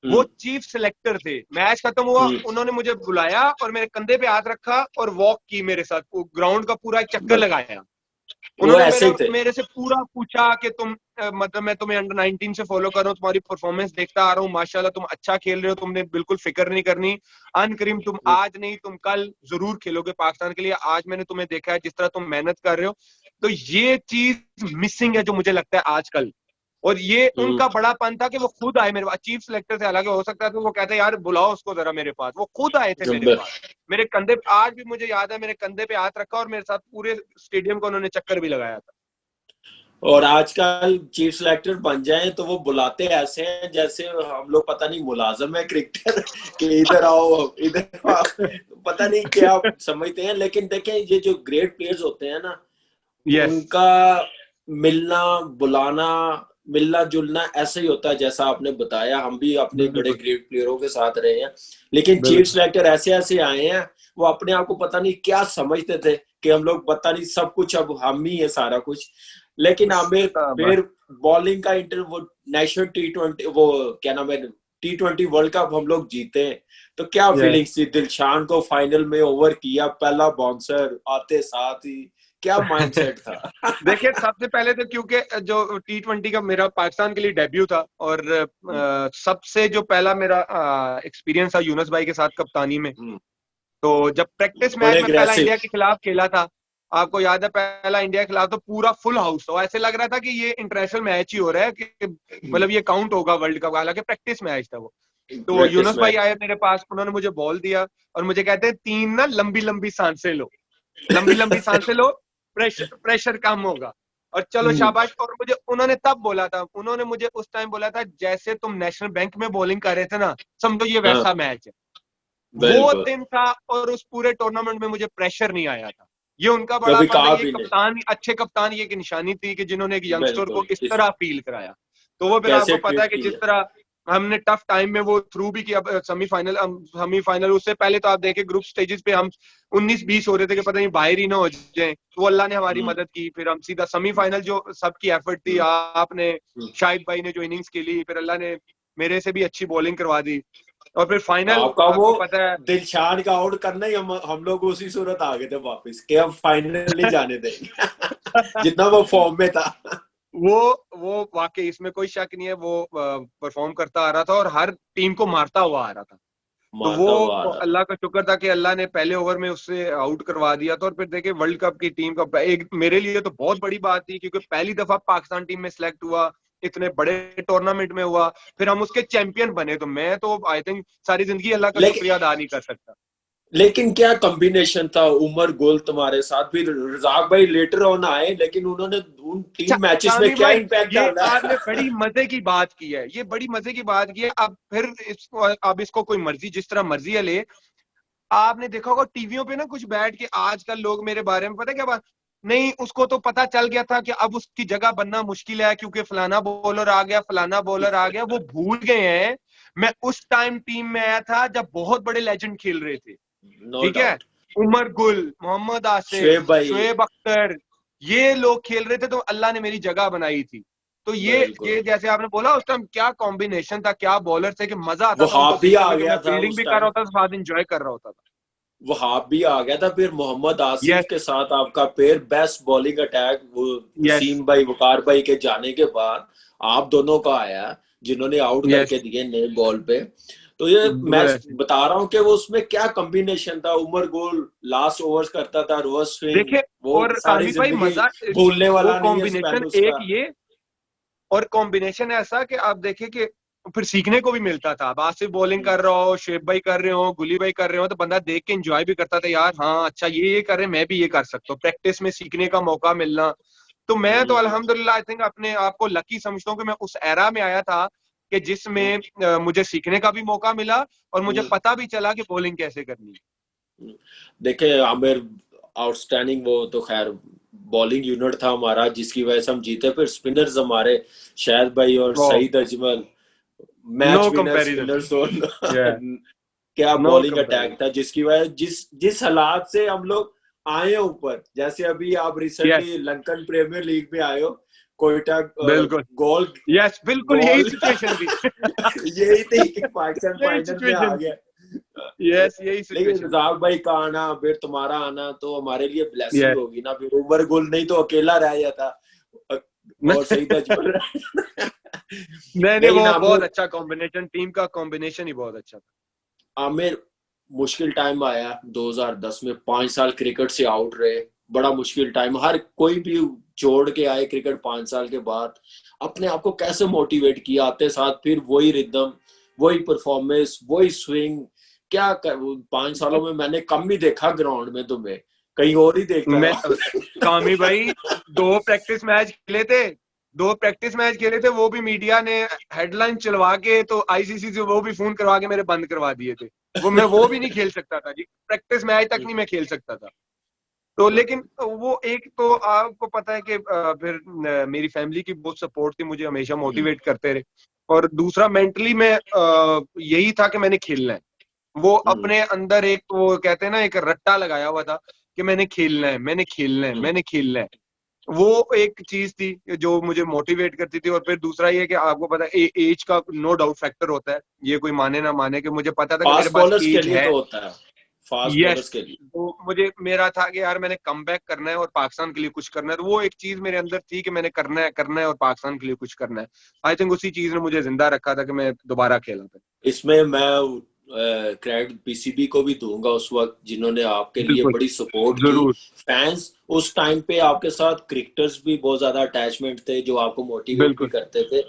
वो चीफ सिलेक्टर थे, मैच खत्म हुआ, उन्होंने मुझे बुलाया और मेरे कंधे पे हाथ रखा और वॉक की मेरे साथ, ग्राउंड का पूरा एक चक्कर लगाया। वो उन्होंने ऐसे मेरे ही थे। मेरे से पूरा पूछा कि तुम, मतलब मैं तुम्हें अंडर 19 से फॉलो कर रहा हूँ, तुम्हारी परफॉर्मेंस देखता आ रहा हूँ, माशाल्लाह तुम अच्छा खेल रहे हो, तुमने बिल्कुल फिक्र नहीं करनी, अनकरीम तुम आज नहीं तुम कल जरूर खेलोगे पाकिस्तान के लिए, आज मैंने तुम्हें देखा है जिस तरह तुम मेहनत कर रहे हो। तो ये चीज मिसिंग है जो मुझे लगता है आजकल। और ये उनका बड़ापन था कि वो खुद आए मेरे पास, चीफ सिलेक्टर से, हालांकि हो सकता है तो वो कहते यार बुलाओ उसको जरा मेरे पास, वो खुद आए थे मेरे पास, मेरे कंधे पे, आज भी मुझे याद है, मेरे कंधे पे हाथ रखा और मेरे साथ पूरे स्टेडियम को उन्होंने चक्कर भी लगाया था। और आजकल चीफ सेलेक्टर बन जाए तो वो बुलाते ऐसे हैं जैसे हम लोग पता नहीं मुलाजम है क्रिकेटर कि इधर आओ इधर आओ, पता नहीं क्या समझते हैं। लेकिन देखें ये जो ग्रेट प्लेयर्स होते हैं ना, यस उनका मिलना बुलाना मिलना जुलना ऐसा ही होता है जैसा आपने बताया। हम भी अपने बड़े बिल्कुल ग्रेट प्लेयरों के साथ रहे हैं, लेकिन चीफ बिल्कुल सेलेक्टर ऐसे ऐसे आए हैं, वो अपने आप को पता नहीं क्या समझते थे कि हम लोग पता नहीं सब कुछ अब हम ही है सारा कुछ। लेकिन हमें शाबाश। फिर बॉलिंग का इंटर वो नेशनल T20 वो क्या नाम है T20 वर्ल्ड कप हम लोग जीते, तो क्या यस फीलिंग्स थी? दिलशान को फाइनल में ओवर किया, पहला बाउंसर आते साथ ही, क्या माइंडसेट था? देखिए सबसे पहले तो क्योंकि जो T20 का मेरा पाकिस्तान के लिए डेब्यू था और सबसे जो पहला मेरा एक्सपीरियंस था यूनुस भाई के साथ कप्तानी में। तो जब प्रैक्टिस मैच बड़े में पहला अग्रेसिव। इंडिया के खिलाफ खेला था, आपको याद है पहला इंडिया के खिलाफ तो पूरा फुल हाउस था, ऐसे लग रहा था कि ये इंटरनेशनल मैच ही हो रहा है कि मतलब ये काउंट होगा वर्ल्ड कप, हालांकि प्रैक्टिस मैच था वो। तो प्रैक्टिस यूनुस भाई मैच। आए मेरे पास, उन्होंने मुझे बॉल दिया और मुझे कहते हैं 3 ना लंबी लंबी सांसें लो, लंबी लंबी सांसें लो, प्रेशर प्रेशर कम होगा और चलो शाबाश। और मुझे उन्होंने तब बोला था, उन्होंने मुझे उस टाइम बोला था जैसे तुम नेशनल बैंक में बॉलिंग कर रहे थे ना, समझो ये हाँ वैसा मैच है। वो बिल्कुल। दिन था और उस पूरे टूर्नामेंट में मुझे प्रेशर नहीं आया था। ये उनका कभी बड़ापन था, कहा ये भी नहीं। कप्तान, अच्छे कप्तान, ये एक निशानी थी कि जिन्होंने एक यंगस्टर को बिल्कुल इस इस तरह फील कराया। तो वो फिर कैसे आपको पता ट्रीट है कि जिस किया। तरह हमने टफ टाइम में वो थ्रू भी किया, सेमीफाइनल उससे पहले तो आप देखे ग्रुप स्टेजेस पे हम 19-20 हो रहे थे कि पता नहीं बाहर ही ना हो जाए, तो अल्लाह ने हमारी हम्म, मदद की, फिर हम सीधा सेमीफाइनल जो सबकी एफर्ट थी, हम्म, आपने हम्म। शाहिद भाई ने जो इनिंग्स खेली, फिर अल्लाह ने मेरे से भी अच्छी बॉलिंग करवा दी और फिर फाइनल आपका वो आपको पता है। दिलशान का आउट करना ही हम लोग उसी सूरत आ गए थे वापस कि अब फाइनल नहीं जाने देंगे जितना वो फॉर्म में था। वो वो वाकई इसमें कोई शक नहीं है, वो परफॉर्म करता आ रहा था और हर टीम को मारता हुआ आ रहा था। तो मारता हुआ आ वो रहा था। अल्लाह का शुक्र था कि अल्लाह ने पहले ओवर में उससे आउट करवा दिया था। और फिर देखिए वर्ल्ड कप की टीम का एक मेरे लिए तो बहुत बड़ी बात थी, क्योंकि पहली दफा पाकिस्तान टीम में सिलेक्ट हुआ, इतने बड़े टूर्नामेंट में हुआ, फिर हम उसके चैंपियन बने। तो मैं तो आई थिंक सारी जिंदगी अल्लाह का लेकिन शुक्रिया अदा नहीं कर सकता। लेकिन क्या कॉम्बिनेशन था उमर गुल तुम्हारे साथ, फिर रजाक भाई लेटर ऑन आए, लेकिन उन्होंने उन अच्छा 3 मैचेस में शामी क्या भाई, इम्पैक्ट ये डाला है? आपने बड़ी मजे की बात की है, ये बड़ी मजे की बात की है। अब फिर इसको, अब इसको कोई मर्जी जिस तरह मर्जी है ले। आपने देखा होगा टीवियों पे ना कुछ बैठ के आजकल लोग मेरे बारे में पता है क्या बात, नहीं उसको तो पता चल गया था कि अब उसकी जगह बनना मुश्किल है क्योंकि फलाना बॉलर आ गया, फलाना बॉलर आ गया। वो भूल गए हैं मैं उस टाइम टीम में आया था जब बहुत बड़े लेजेंड खेल रहे थे। नो ठीक है, डाउट। उमर गुल, मोहम्मद आसिफ, शुएब भाई। शोएब अख्तर, ये लोग खेल रहे थे, तो अल्लाह ने मेरी जगह बनाई थी। तो बिल्कुल। ये जैसे आपने बोला उस टाइम क्या कॉम्बिनेशन था, क्या बॉलर थे कि मजा आता था उनको वहाब भी देखते आ हुए, कि मैं गया था फील्डिंग उस भी कर रहा टाइम। होता था, साथ एंजॉय कर रहा होता था। वहाब भी आ गया था, फिर मोहम्मद आसिफ यस के साथ आपका पेयर बेस्ट बॉलिंग अटैक वो यस वसीम भाई वकार भाई के जाने के बाद आप दोनों का आया, जिन्होंने आउट यस। करके दिए नए बॉल पे। तो ये मैं बता रहा हूँ कि वो उसमें क्या कॉम्बिनेशन था। उमर गोल लास्ट ओवर्स करता था, रिवर्स स्विंग, देखिए वो और सारी कामिल भाई जिंदगी मजा, भूलने वो वाला नहीं है स्पेल कॉम्बिनेशन एक उसका। ये, और कॉम्बिनेशन ऐसा कि आप देखिए कि फिर सीखने को भी मिलता था। अब आसिफ बॉलिंग कर रहा हो, शेब भाई कर रहे हो, गुली भाई कर रहे हो, तो बंदा देख के एंजॉय भी करता था, यार हाँ अच्छा ये कर रहे हैं, मैं भी ये कर सकता हूँ, प्रैक्टिस में सीखने का मौका मिलना। तो मैं तो अल्हम्दुलिल्लाह आई थिंक अपने आप को लकी समझता हूँ कि मैं उस एरा में आया था कि जिसमें मुझे सीखने का भी मौका मिला और मुझे पता भी चला कि बॉलिंग कैसे करनी है। देखे आमिर, आउटस्टैंडिंग वो तो खैर बॉलिंग यूनिट था हमारा जिसकी वजह से हम जीते। फिर स्पिनर्स हमारे शाहिद भाई और Saeed Ajmal, no match winner comparison, spinners या क्या नो बॉलिंग अटैक कंपैरिजन। था जिसकी वजह जिस जिस हालात से हम लोग आए हैं ऊपर। जैसे अभी आप yes recently Lankan Premier League में आए हो, कोयटा बिल्कुल, गोल यस बिल्कुल यही गोल सिचुएशन थी। यही थी कि पाकिस्तान यही फाइनल में आ सिचुएशन गया। थी, यस यही लेकिन सिचुएशन थी। रजाक भाई का आना, फिर तुम्हारा आना तो हमारे लिए ब्लेसिंग यस होगी ना। फिर उमर गुल नहीं तो अकेला रह जाता और सईद अजमल नहीं नहीं, लेकिन वो बहुत आमिर, अच्छा कॉम्बिनेशन, टीम का कॉम्बिनेशन ही बहुत अच्छा था। आमिर मुश्किल टाइम आया 2010 में, 5 साल क्रिकेट से आउट रहे। बड़ा मुश्किल टाइम, हर कोई भी छोड़ के आए क्रिकेट 5 साल के बाद। अपने आप को कैसे मोटिवेट किया आते साथ, फिर वही रिदम, वही परफॉर्मेंस, वही स्विंग? क्या 5 सालों में मैंने कम ही देखा ग्राउंड में तुम्हें। कहीं और ही देखता मैं है। कामी भाई 2 प्रैक्टिस मैच खेले थे, वो भी मीडिया ने हेडलाइन चलवा के तो आईसीसी से वो भी फोन करवा के मेरे बंद करवा दिए थे। वो भी नहीं खेल सकता था जी, प्रैक्टिस मैच तक नहीं मैं खेल सकता था। तो लेकिन वो एक तो आपको पता है कि फिर मेरी फैमिली की बहुत सपोर्ट थी, मुझे हमेशा मोटिवेट करते रहे। और दूसरा मेंटली मैं यही था कि मैंने खेलना है। वो अपने अंदर एक वो कहते हैं ना, एक रट्टा लगाया हुआ था कि मैंने खेलना है, मैंने खेलना है, मैंने खेलना है। वो एक चीज थी जो मुझे मोटिवेट करती थी। और फिर दूसरा ये कि आपको पता है एज का नो डाउट फैक्टर होता है, ये कोई माने ना माने, कि मुझे पता था कि मेरे फास्ट पास बॉलर्स के एज लिए है। तो होता है, फास्ट यस, बॉलर्स के लिए। तो मुझे मेरा था कि यार मैंने कमबैक करना है और पाकिस्तान के लिए कुछ करना है। तो वो एक चीज मेरे अंदर थी कि मैंने करना है और पाकिस्तान के लिए कुछ करना है। आई थिंक उसी चीज ने मुझे जिंदा रखा था कि मैं दोबारा खेला था। इसमें मैं क्रेडिट पीसीबी को भी दूंगा उस वक्त, जिन्होंने आपके लिए बिल्कुल, बड़ी सपोर्ट की। जरूर। फैंस उस टाइम पे आपके साथ क्रिकेटर्स भी बहुत ज्यादा अटैचमेंट थे, जो आपको मोटिवेट भी बिल्कुल, करते थे।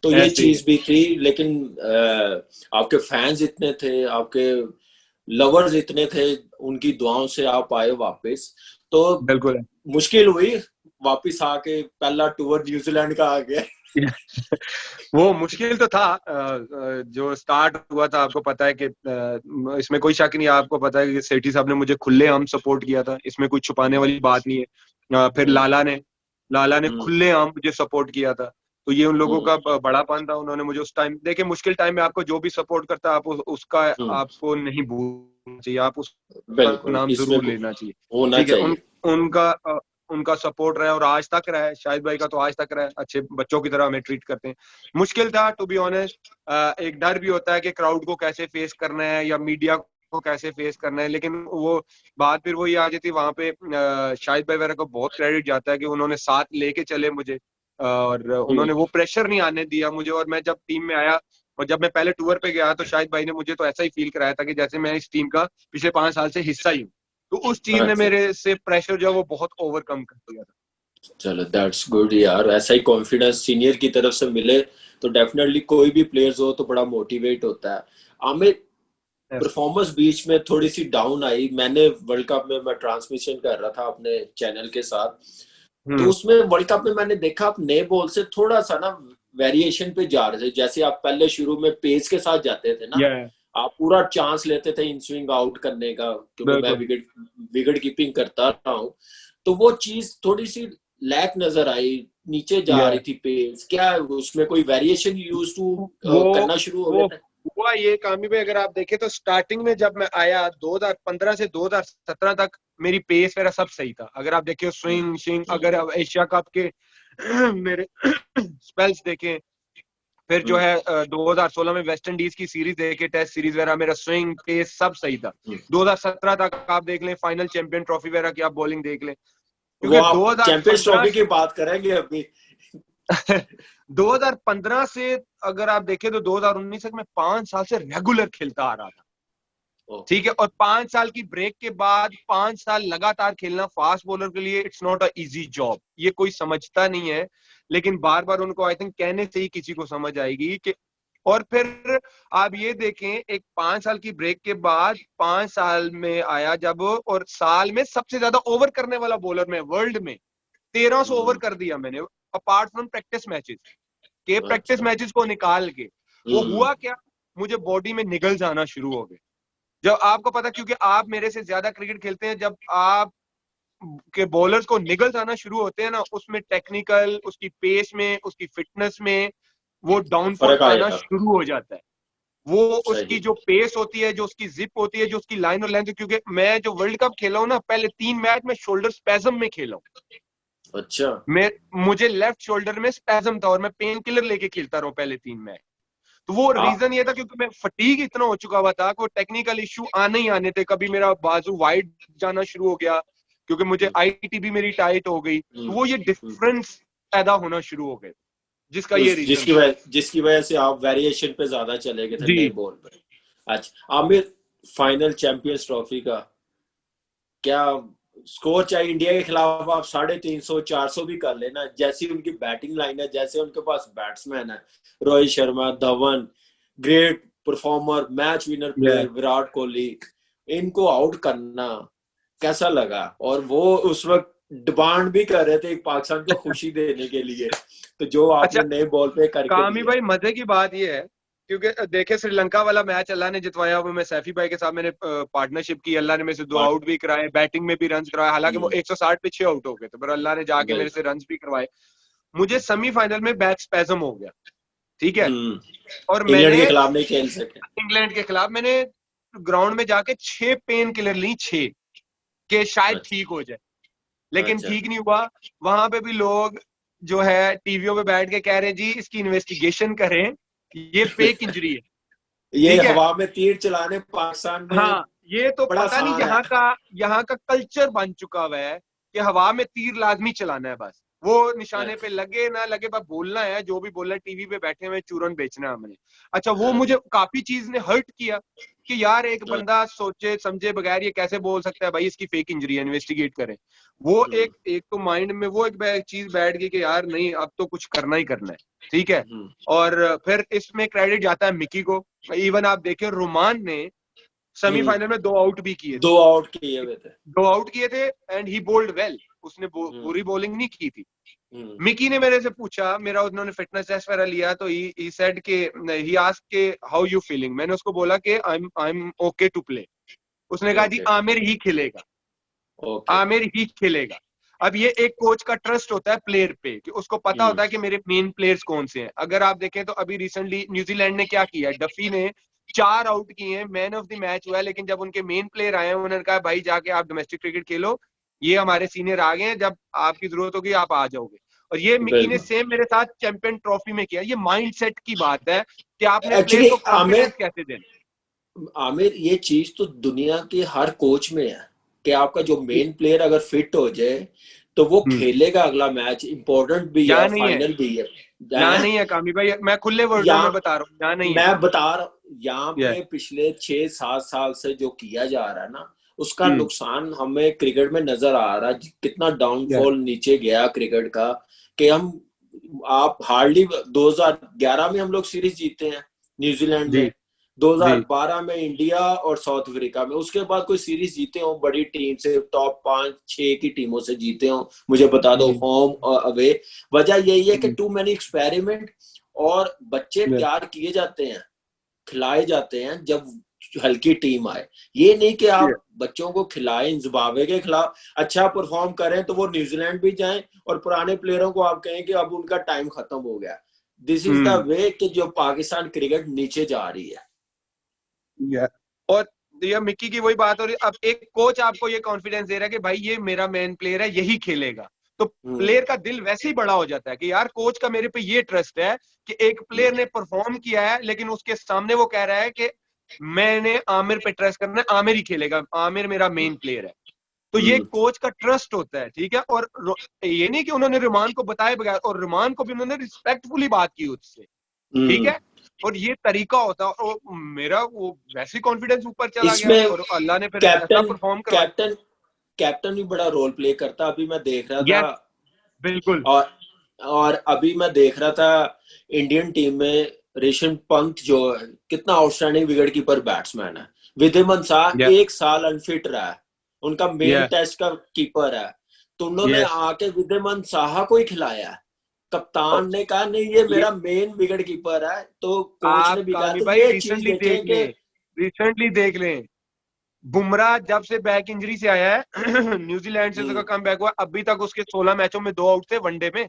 तो ये ऐसे ही है। चीज भी थी, लेकिन आपके फैंस इतने थे, आपके लवर्स इतने थे, उनकी दुआओं से आप आए वापस। तो बिल्कुल है। मुश्किल हुई वापस आके, पहला टूर न्यूजीलैंड का आ गया। वो मुश्किल तो था। जो स्टार्ट हुआ था, आपको पता है कि इसमें कोई शक नहीं है, आपको पता है कि सेठी साहब ने मुझे खुलेआम सपोर्ट किया था, इसमें कोई छुपाने वाली बात नहीं है। फिर लाला ने खुलेआम मुझे सपोर्ट किया था। तो ये उन लोगों का बड़ापन था। उन्होंने मुझे उस टाइम, देखिए मुश्किल टाइम में आपको जो भी सपोर्ट करता है, आप उसका आपको नहीं भूलना चाहिए, आप उसका बिल्कुल, नाम इसमें जरूर लेना चाहिए। होना ठीक है, चाहिए। उनका उनका सपोर्ट रहा है और आज तक रहा है। शाहिद भाई का तो आज तक रहा है, अच्छे बच्चों की तरह हमें ट्रीट करते हैं। मुश्किल था टू बी ऑनेस्ट। एक डर भी होता है कि क्राउड को कैसे फेस करना है या मीडिया को कैसे फेस करना है, लेकिन वो बात फिर वही आ जाती है। वहां पे शाहिद भाई वगैरह को बहुत क्रेडिट जाता है कि उन्होंने साथ लेके चले मुझे, और उन्होंने वो प्रेशर नहीं आने दिया मुझे। और मैं जब टीम में आया और जब मैं पहले टूर पे गया, तो शाहिद भाई ने मुझे तो ऐसा ही फील कराया था कि जैसे मैं इस टीम का पिछले 5 साल से हिस्सा ही हूँ। तो उस चीज ने अच्छा, मेरे से प्रेशर जो है वो बहुत ओवरकम कर दिया था। चलो दैट्स गुड यार, ऐसा ही कॉन्फिडेंस सीनियर की तरफ से मिले तो डेफिनेटली कोई भी प्लेयर्स हो तो बड़ा मोटिवेट होता है। आमिर, Yes. परफॉर्मेंस बीच में थोड़ी सी डाउन आई। मैंने वर्ल्ड कप में मैं ट्रांसमिशन कर रहा था अपने चैनल के साथ, तो हम्म। उसमें वर्ल्ड कप में मैंने देखा आप नए बॉल से थोड़ा सा ना वेरिएशन पे जा रहे थे। जैसे आप पहले शुरू में पेस के साथ जाते थे ना, या आप पूरा चांस लेते थे इन स्विंग आउट करने का, क्योंकि मैं बिल्कुल। विकेट विकेट कीपिंग करता रहा हूँ। तो वो चीज थोड़ी सी लैक नजर आई, नीचे जा या रही थी पेस। क्या उसमें कोई वेरिएशन यूज टू वो करना शुरू हो गए वो थे? हुआ ये कामी में, अगर आप देखें तो स्टार्टिंग में जब मैं आया 2015 से 2017 तक मेरी पेस मेरा सब सही था। अगर आप देखें स्विंग शिंग, अगर आप एशिया कप के मेरे स्पेल्स देखें, फिर जो है 2016 में वेस्ट इंडीज की सीरीज देखे, टेस्ट सीरीज वगैरह, मेरा स्विंग पेस सब सही था। 2017 तक आप देख लें, फाइनल चैंपियन ट्रॉफी वगैरह की आप बॉलिंग देख लें, वो क्योंकि आप चैंपियंस 2015 ट्रॉफी की बात करेंगे अभी? 2015 से अगर आप देखें तो 2019 तक मैं 5 साल से रेगुलर खेलता आ रहा था। ठीक है, और 5 साल की ब्रेक के बाद 5 साल लगातार खेलना फास्ट बॉलर के लिए it's not a easy job. ये कोई समझता नहीं है, लेकिन बार बार उनको आई थिंक कहने से ही किसी को समझ आएगी कि। और फिर आप ये देखें, एक 5 साल की ब्रेक के बाद 5 साल में आया जब, और साल में सबसे ज्यादा ओवर करने वाला बॉलर में वर्ल्ड में 1300 ओवर कर दिया मैंने, अपार्ट फ्रॉम प्रैक्टिस मैचेस के। प्रैक्टिस अच्छा। मैचेस को निकाल के वो हुआ क्या, मुझे बॉडी में निगल्स आना शुरू हो गए। जब आपको पता, क्योंकि आप मेरे से ज्यादा क्रिकेट खेलते हैं, जब आप के बॉलर्स को निगल्स आना शुरू होते हैं ना, उसमें टेक्निकल, उसकी पेस में, उसकी फिटनेस में वो डाउनफॉल फर्क आना आएगा। शुरू हो जाता है। वो उसकी सही। जो पेस होती है, जो उसकी जिप होती है, जो उसकी लाइन और लेंथ, क्योंकि मैं जो वर्ल्ड कप खेला हूं ना, पहले 3 मैच में शोल्डर स्पैज्म में खेला हूं। अच्छा। मैं मुझे लेफ्ट शोल्डर में स्पैज्म था और मैं पेन किलर लेके खेलता रहा पहले 3 मैच। तो वो आप रीजन ये था क्योंकि मैं फटीग इतना हो चुका हुआ था कि वो टेक्निकल इश्यू आने ही आने थे। कभी मेरा बाजू वाइड जाना शुरू हो गया क्योंकि मुझे आईटीबी मेरी टाइट हो गई, तो वो ये डिफरेंस पैदा होना शुरू हो गए, जिसका ये रीजन था। जिसकी वजह से आप वेरिएशन पे ज्यादा चले गए थे जी। नए बॉल पे। अच्छा आमिर, फाइनल चैंपियंस ट्रॉफी का क्या स्कोर? चाहे इंडिया के खिलाफ आप 350 400 भी कर लेना, जैसी उनकी बैटिंग लाइन है, जैसे उनके पास बैट्समैन है, Rohit Sharma, Dhawan, great performer, match winner Yeah. Player Virat Kohli, इनको आउट करना कैसा लगा? और वो उस वक्त डिमांड भी कर रहे थे पाकिस्तान को खुशी देने के लिए, तो जो आपने अच्छा नए बॉल पे करके कामी दिया। भाई मजे की बात ये है, क्योंकि देखे श्रीलंका वाला मैच अल्लाह ने जितवाया, वो मैं सैफी भाई के साथ मैंने पार्टनरशिप की, अल्लाह ने मेरे से 2 आउट भी कराए, बैटिंग में भी रन कराए, हालांकि वो 160 पे 6 आउट हो गए थे, पर अल्लाह ने जाके मेरे से रन भी करवाए। मुझे सेमीफाइनल में बैक स्पैज्म हो गया, ठीक है, और इंग्लैंड मैंने के खिलाफ नहीं खेल सके। इंग्लैंड के खिलाफ मैंने ग्राउंड में जाके 6 पेन किलर ली, 6 के शायद अच्छा ठीक हो जाए, लेकिन अच्छा। ठीक नहीं हुआ। वहां पे भी लोग जो है टीवीओ पे बैठ के कह रहे जी इसकी इन्वेस्टिगेशन करें, ये फेक इंजरी है, ये ठीक है। हवा में तीर चलाने पाकिस्तान में हाँ, ये तो बड़ा पता नहीं आसान है। यहाँ का कल्चर बन चुका हुआ है कि हवा में तीर लाजमी चलाना है, बस वो निशाने पे लगे ना लगे, बस बोलना है, जो भी बोलना है, टीवी पे बैठे हुए चूरन बेचना है हमने। अच्छा, वो मुझे काफी चीज ने हर्ट किया कि यार एक बंदा सोचे समझे बगैर ये कैसे बोल सकता है भाई इसकी फेक इंजरी है, इन्वेस्टिगेट करें। वो एक एक तो माइंड में वो एक चीज बैठ गई कि यार नहीं, अब तो कुछ करना ही करना है, ठीक है। और फिर इसमें क्रेडिट जाता है मिकी को। इवन आप देखें रोमान ने सेमीफाइनल में 2 आउट भी किए थे, 2 आउट किए हुए थे। 2 आउट किए थे, एंड ही बोल्ड वेल, उसने बुरी बॉलिंग नहीं की थी। मिकी ने मेरे से पूछा, मेरा उन्होंने फिटनेस टेस्ट वगैरह लिया, तो ही सेड के ही आस्क्ड के हाउ यू फीलिंग, मैंने उसको बोला कि I am okay to play. उसने कहा जी आमिर ही खेलेगा, आमिर ही खेलेगा। अब ये एक कोच का ट्रस्ट होता है प्लेयर पे कि उसको पता होता है कि मेरे मेन प्लेयर्स कौन से हैं। अगर आप देखें तो अभी रिसेंटली न्यूजीलैंड ने क्या किया है, डफी ने 4 आउट किए हैं, मैन ऑफ द मैच हुआ है, लेकिन जब उनके मेन प्लेयर आए हैं उन्होंने कहा भाई जाके आप डोमेस्टिक क्रिकेट खेलो, ये हमारे सीनियर आ गए हैं, जब आपकी जरूरत होगी आप आ जाओगे। और ये मिकी ने सेम मेरे साथ चैंपियन ट्रॉफी में किया। ये माइंडसेट की बात है कि आपने प्लेयर एक्चुअली को कॉन्फिडेंस कैसे देना। आमिर, ये चीज तो दुनिया के हर कोच में है कि आपका जो मेन प्लेयर अगर फिट हो जाए तो वो खेलेगा अगला मैच, इंपॉर्टेंट भी है, यहाँ नहीं है, फाइनल भी है। यहाँ नहीं है कामी भाई, मैं खुले वर्डों में बता रहा हूँ, यहाँ नहीं है। मैं बता रहा हूँ, यहाँ पे पिछले 6-7 साल से जो किया जा रहा है ना, उसका नुकसान हमें क्रिकेट में नजर आ रहा है। कितना डाउनफॉल नीचे गया क्रिकेट का, कि आप हार्डली 2011 में हम लोग सीरीज जीते हैं न्यूजीलैंड में, 2012 में इंडिया और साउथ अफ्रीका में, उसके बाद कोई सीरीज जीते हो बड़ी टीम से, टॉप 5-6 की टीमों से जीते हो, मुझे बता दो, होम और अवे। वजह यही है कि टू मैनी एक्सपेरिमेंट, और बच्चे तैयार किए जाते हैं, खिलाए जाते हैं जब हल्की टीम आए। ये नहीं कि आप बच्चों को खिलाएं, जिम्बाब्वे के खिलाफ अच्छा परफॉर्म करें तो वो न्यूजीलैंड भी जाएं, और पुराने प्लेयरों को आप कहें कि अब उनका टाइम खत्म हो गया। दिस इज द वे कि जो पाकिस्तान क्रिकेट नीचे जा रही है। और ये मिक्की की वही बात हो रही है। अब एक कोच आपको ये कॉन्फिडेंस दे रहा है कि भाई ये मेरा मेन प्लेयर है, यही खेलेगा, तो प्लेयर का दिल वैसे ही बड़ा हो जाता है कि यार कोच का मेरे पे ये ट्रस्ट है कि एक प्लेयर ने परफॉर्म किया है, लेकिन उसके सामने वो कह रहा है कि मैंने आमिर पे ट्रस्ट करना है, आमिर ही खेलेगा, आमिर मेरा मेन प्लेयर है। तो ये कोच का ट्रस्ट होता है, ठीक है। और ये नहीं कि उन्होंने रुमान को बताए बगैर, और रुमान को भी उन्होंने रिस्पेक्टफुली बात की उससे, ठीक है। और ये तरीका होता है, और मेरा वो वैसे कॉन्फिडेंस ऊपर चला गया, और अल्लाह ने फिर ऐसा परफॉर्म करवाया। कैप्टन भी बड़ा रोल प्ले करता। अभी मैं देख रहा था, बिल्कुल, और अभी मैं देख रहा था इंडियन टीम में ऋषभ पंत जो कितना आउटस्टैंडिंग विकेट कीपर बैट्समैन है। विद्यमन शाह 1 साल अनफिट रहा है, उनका मेन टेस्ट का कीपर है, तो उन्होंने आके विद्यमन शाह को ही खिलाया। कप्तान ने कहा नहीं ये मेरा मेन विकेट कीपर है, तो कोच ने भी कहा। तो ये चीज देखें कि रिसेंटली देख लें, बुमराह जब से बैक इंजरी से आया है न्यूजीलैंड से उसका कम बैक हुआ, अभी तक उसके 16 मैचों में 2 आउट थे वनडे में,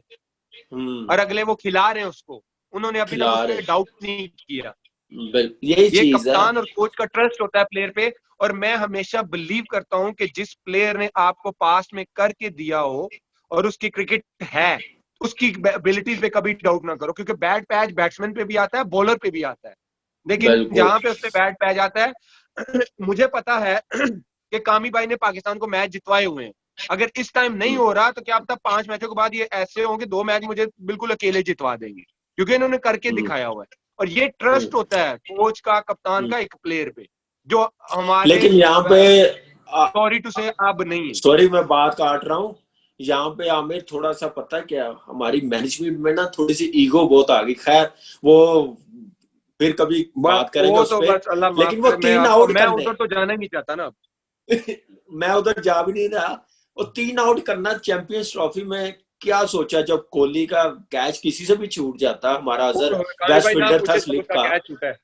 और अगले वो खिला रहे हैं उसको, उन्होंने अभी तक उस पर डाउट नहीं किया। यही ये चीज कप्तान और कोच का ट्रस्ट होता है प्लेयर पे। और मैं हमेशा बिलीव करता हूं कि जिस प्लेयर ने आपको पास्ट में करके दिया हो और उसकी क्रिकेट है, उसकी एबिलिटीज पे कभी डाउट ना करो, क्योंकि बैड पैच बैट्समैन पे भी आता है, बॉलर पे भी आता है, लेकिन जहां पे उससे बैड पैच आता है मुझे पता है कि कामी भाई ने पाकिस्तान को मैच जितवाए हुए हैं। अगर इस टाइम नहीं हो रहा तो क्या अब तक 5 मैचों के बाद ये ऐसे होंगे 2 मैच मुझे बिल्कुल अकेले जितवा देंगे, क्योंकि इन्होंने करके दिखाया हुआ है। और ये ट्रस्ट होता है कोच का, कप्तान का एक प्लेयर पे, जो हमारे लेकिन यहाँ पे सॉरी टू से अब नहीं है। सॉरी मैं बात काट रहा हूँ यहाँ पे आमिर, थोड़ा सा पता क्या, हमारी मैनेजमेंट में ना थोड़ी सी ईगो बहुत आ गई। खैर वो फिर कभी बात करेंगे उस पे, लेकिन वो 3 आउट मैं करने उधर तो जाना ही नहीं चाहता ना। मैं उधर जा भी नहीं रहा। और 3 आउट करना चैंपियंस ट्रॉफी में, क्या सोचा जब कोहली का कैच किसी से भी छूट जाता, हमारा अजहर कामी बेस्ट भाई ना फील्डर था पूछे तो स्लिप उसका का। कैच छूटा है।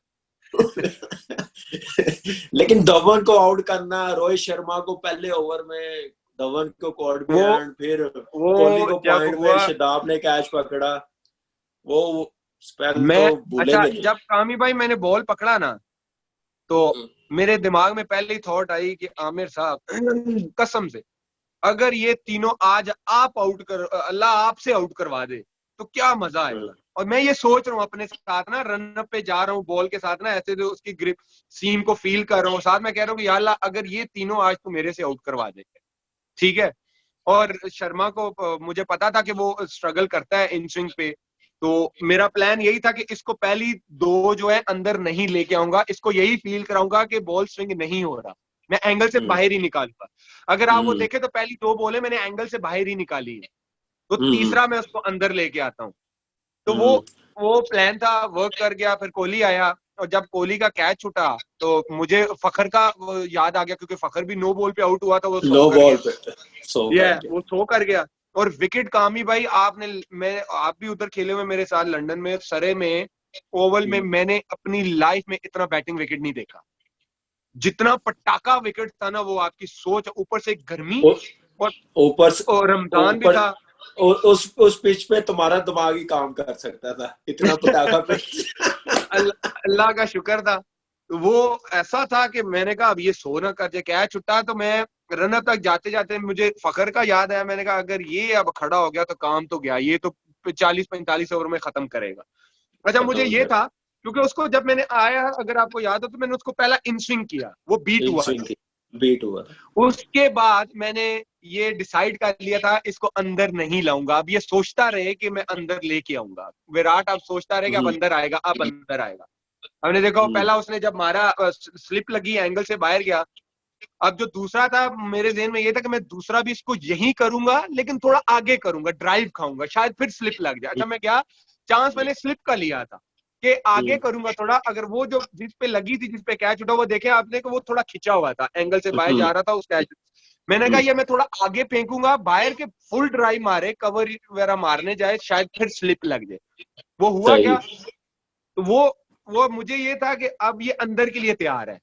लेकिन धवन को आउट करना, रोहित शर्मा को पहले ओवर में, धवन को कॉर्ड में वो एंड फिर वो कोहली को जब पॉइंट में हुआ, शदाब ने कैच पकड़ा, वो स्पेल मैं तो अच्छा भूलेंगे नहीं। जब कामी भाई मैंने बॉल पकड़ा ना, तो मेरे दिमाग में पहले ही थॉट आई कि आमिर साहब कसम से अगर ये तीनों आज आप आउट कर, अल्लाह आपसे आउट करवा दे तो क्या मजा आएगा। और मैं ये सोच रहा हूँ अपने साथ ना, रन अप पे जा रहा हूँ बॉल के साथ ना, ऐसे जो उसकी ग्रिप सीम को फील कर रहा हूँ, साथ में कह रहा हूँ कि या अल्लाह अगर ये तीनों आज तू मेरे से आउट करवा दे, ठीक है। और शर्मा को मुझे पता था कि वो स्ट्रगल करता है इन स्विंग पे, तो मेरा प्लान यही था कि इसको पहली 2 जो है अंदर नहीं लेके आऊंगा, इसको यही फील कराऊंगा कि बॉल स्विंग नहीं हो रहा, मैं एंगल से बाहर ही निकालूंगा। अगर आप वो देखें तो पहली 2 बॉलें मैंने एंगल से बाहर ही निकाली है, तो तीसरा मैं उसको अंदर लेके आता हूँ। तो वो प्लान था, वर्क कर गया। फिर कोहली आया, और जब कोहली का कैच छूटा तो मुझे फखर का याद आ गया, क्योंकि फखर भी नो बॉल पे आउट हुआ था, वो सो नो कर बॉल गया। पे सो ये कर वो सो कर गया। और विकेट कामी भाई आपने, मैं आप भी उधर खेले हुए मेरे साथ लंदन में, सरे में, ओवल में, गया। मैंने अपनी लाइफ में इतना बैटिंग विकेट नहीं देखा। जितना पटाखा विकेट था ना, वो आपकी सोच, ऊपर से गर्मी, और, ऊपर और रमजान भी ऊपर था। उस पिच पे तुम्हारा दिमाग ही काम कर सकता था, इतना पटाखा पिच। अल्लाह का शुक्र था। वो ऐसा था कि मैंने कहा अब ये सो ना कर जाए, कैच छुट्टा तो मैं रनर तक जाते जाते मुझे फखर का याद आया। मैंने कहा अगर ये अब खड़ा हो गया तो काम तो गया, ये तो 40-45 ओवर में खत्म करेगा। अच्छा मुझे खत्म ये कर था, क्योंकि उसको जब मैंने आया, अगर आपको याद हो तो मैंने उसको पहला इन स्विंग किया, वो बीट इन हुआ स्विंग था। की बीट हुआ था। उसके बाद मैंने ये डिसाइड कर लिया था इसको अंदर नहीं लाऊंगा। अब ये सोचता रहे कि मैं अंदर लेके आऊंगा, विराट अब सोचता रहे कि अब अंदर आएगा, अब अंदर आएगा। हमने देखा पहला उसने जब मारा, स्लिप लगी, एंगल से बाहर गया। अब जो दूसरा था मेरे ज़हन में ये था कि मैं दूसरा भी इसको यही करूंगा, लेकिन थोड़ा आगे करूंगा, ड्राइव खाऊंगा, शायद फिर स्लिप लग जाए। अच्छा मैं क्या चांस मैंने स्लिप का लिया था कि आगे करूंगा थोड़ा, अगर वो जो जिस पे लगी थी, जिस पे कैच उठा, वो देखे आपने कि वो थोड़ा खिंचा हुआ था, एंगल से बाहर जा रहा था उस कैच। मैंने कहा ये मैं थोड़ा आगे फेंकूंगा, बाहर के फुल ड्राइव मारे, कवर वगैरह मारने जाए, शायद फिर स्लिप लग जाए। वो हुआ सही। क्या, तो वो मुझे ये था कि अब ये अंदर के लिए तैयार है।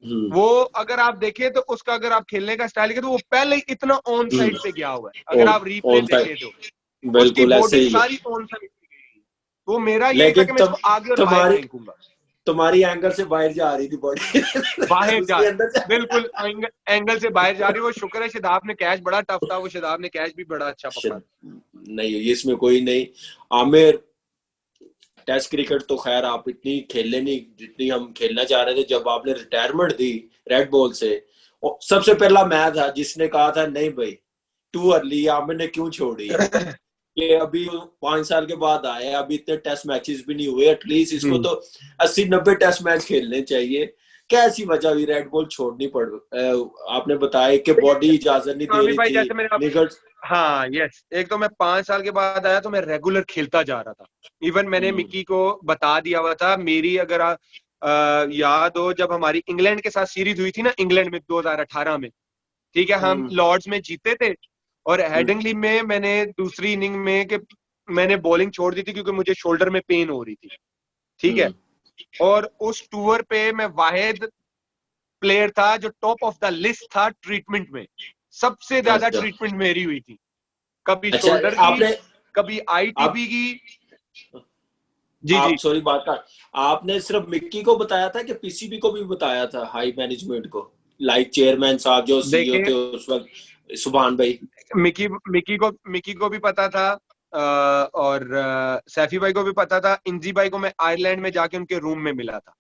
वो अगर आप देखें तो उसका, अगर आप खेलने का स्टाइल के, तो वो पहले ही इतना ऑन साइड पे गया हुआ है, अगर ऑन आप रिप्ले ऑन देखें तो साइड उसकी बिल्कुल ऐसे बॉडी ही है। सारी ऑन साइड पे गई है। तो मेरा यही था लेकिन कि मैं इसको आगे और बाहर तुम्हारी फेंकूंगा, तुम्हारी एंगल से बाहर जा रही थी बॉडी। बाहर जा उसके अंदर बिल्कुल एंगल से बाहर जा रही है। वो शुक्र है शदाब ने कैच, बड़ा टफ था वो, शदाब ने कैच भी बड़ा अच्छा पकड़ा। नहीं, इसमें कोई नहीं। आमिर, टेस्ट क्रिकेट तो खैर आप इतनी खेले नहीं जितनी हम खेलना चाह रहे थे। जब आपने रिटायरमेंट दी रेड बॉल से, सबसे पहला मैं था जिसने कहा था नहीं भाई टू अर्ली, आमिर ने क्यों छोड़ी है, कि अभी 5 साल के बाद आए, अभी इतने टेस्ट मैचेस भी नहीं हुए, एटलीस्ट इसको तो 80-90 टेस्ट मैच खेलने चाहिए। कैसी वजह हुई रेड बॉल छोड़नी पड़, आपने बताया कि बॉडी इजाजत नहीं दे कामी रही भाई थी, जैसे मैंने निगट। हाँ यस, एक तो मैं 5 साल के बाद आया तो मैं रेगुलर खेलता जा रहा था। इवन मैंने मिक्की को बता दिया हुआ था, मेरी अगर याद हो, जब हमारी इंग्लैंड के साथ सीरीज हुई थी ना, इंग्लैंड में 2018 में, ठीक है, हम लॉर्ड्स में जीते थे, और हेडिंगली में मैंने दूसरी इनिंग में कि मैंने बॉलिंग छोड़ दी थी क्योंकि मुझे शोल्डर में पेन हो रही थी, ठीक है। और उस टूर पे मैं वाहिद प्लेयर था जो टॉप ऑफ द लिस्ट था ट्रीटमेंट में, सबसे ज्यादा अच्छा ट्रीटमेंट मेरी हुई थी, कभी अच्छा, शोल्डर की, आपने कभी आप आईटीबी की। जी आप जी, सॉरी बात का, आपने सिर्फ मिक्की को बताया था कि पीसीबी को भी बताया था, हाई मैनेजमेंट को, लाइक चेयरमैन साहब जो सीईओ देखिए थे उस वक्त, सुभान भाई? मिकी को भी पता था, और सैफी भाई को भी पता था। इंजी भाई को मैं आयरलैंड में जाके उनके रूम में मिला था,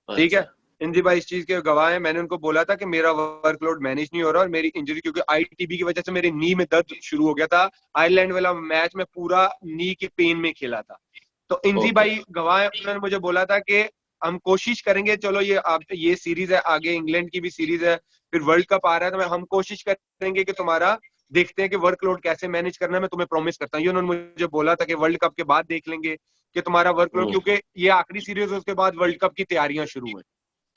ठीक अच्छा है। इंजी भाई इस चीज के गवाह हैं। मैंने उनको बोला था कि मेरा वर्कलोड मैनेज नहीं हो रहा, और मेरी इंजरी, क्योंकि आईटीबी की वजह से मेरे नी में दर्द शुरू हो गया था। आयरलैंड वाला मैच में पूरा नी के पेन में खेला था। तो इंजी ओके भाई गवाह है, उन्होंने मुझे बोला था कि हम कोशिश करेंगे, चलो ये सीरीज है, आगे इंग्लैंड की भी सीरीज है, फिर वर्ल्ड कप आ रहा है, तो हम कोशिश करेंगे कि तुम्हारा देखते हैं कि वर्कलोड कैसे मैनेज करना है, मैं तुम्हें प्रॉमिस करता हूँ। ये उन्होंने मुझे बोला था कि वर्ल्ड कप के बाद देख लेंगे कि तुम्हारा वर्कलोड, क्योंकि ये आखिरी सीरीज है, उसके बाद वर्ल्ड कप की तैयारियां शुरू है,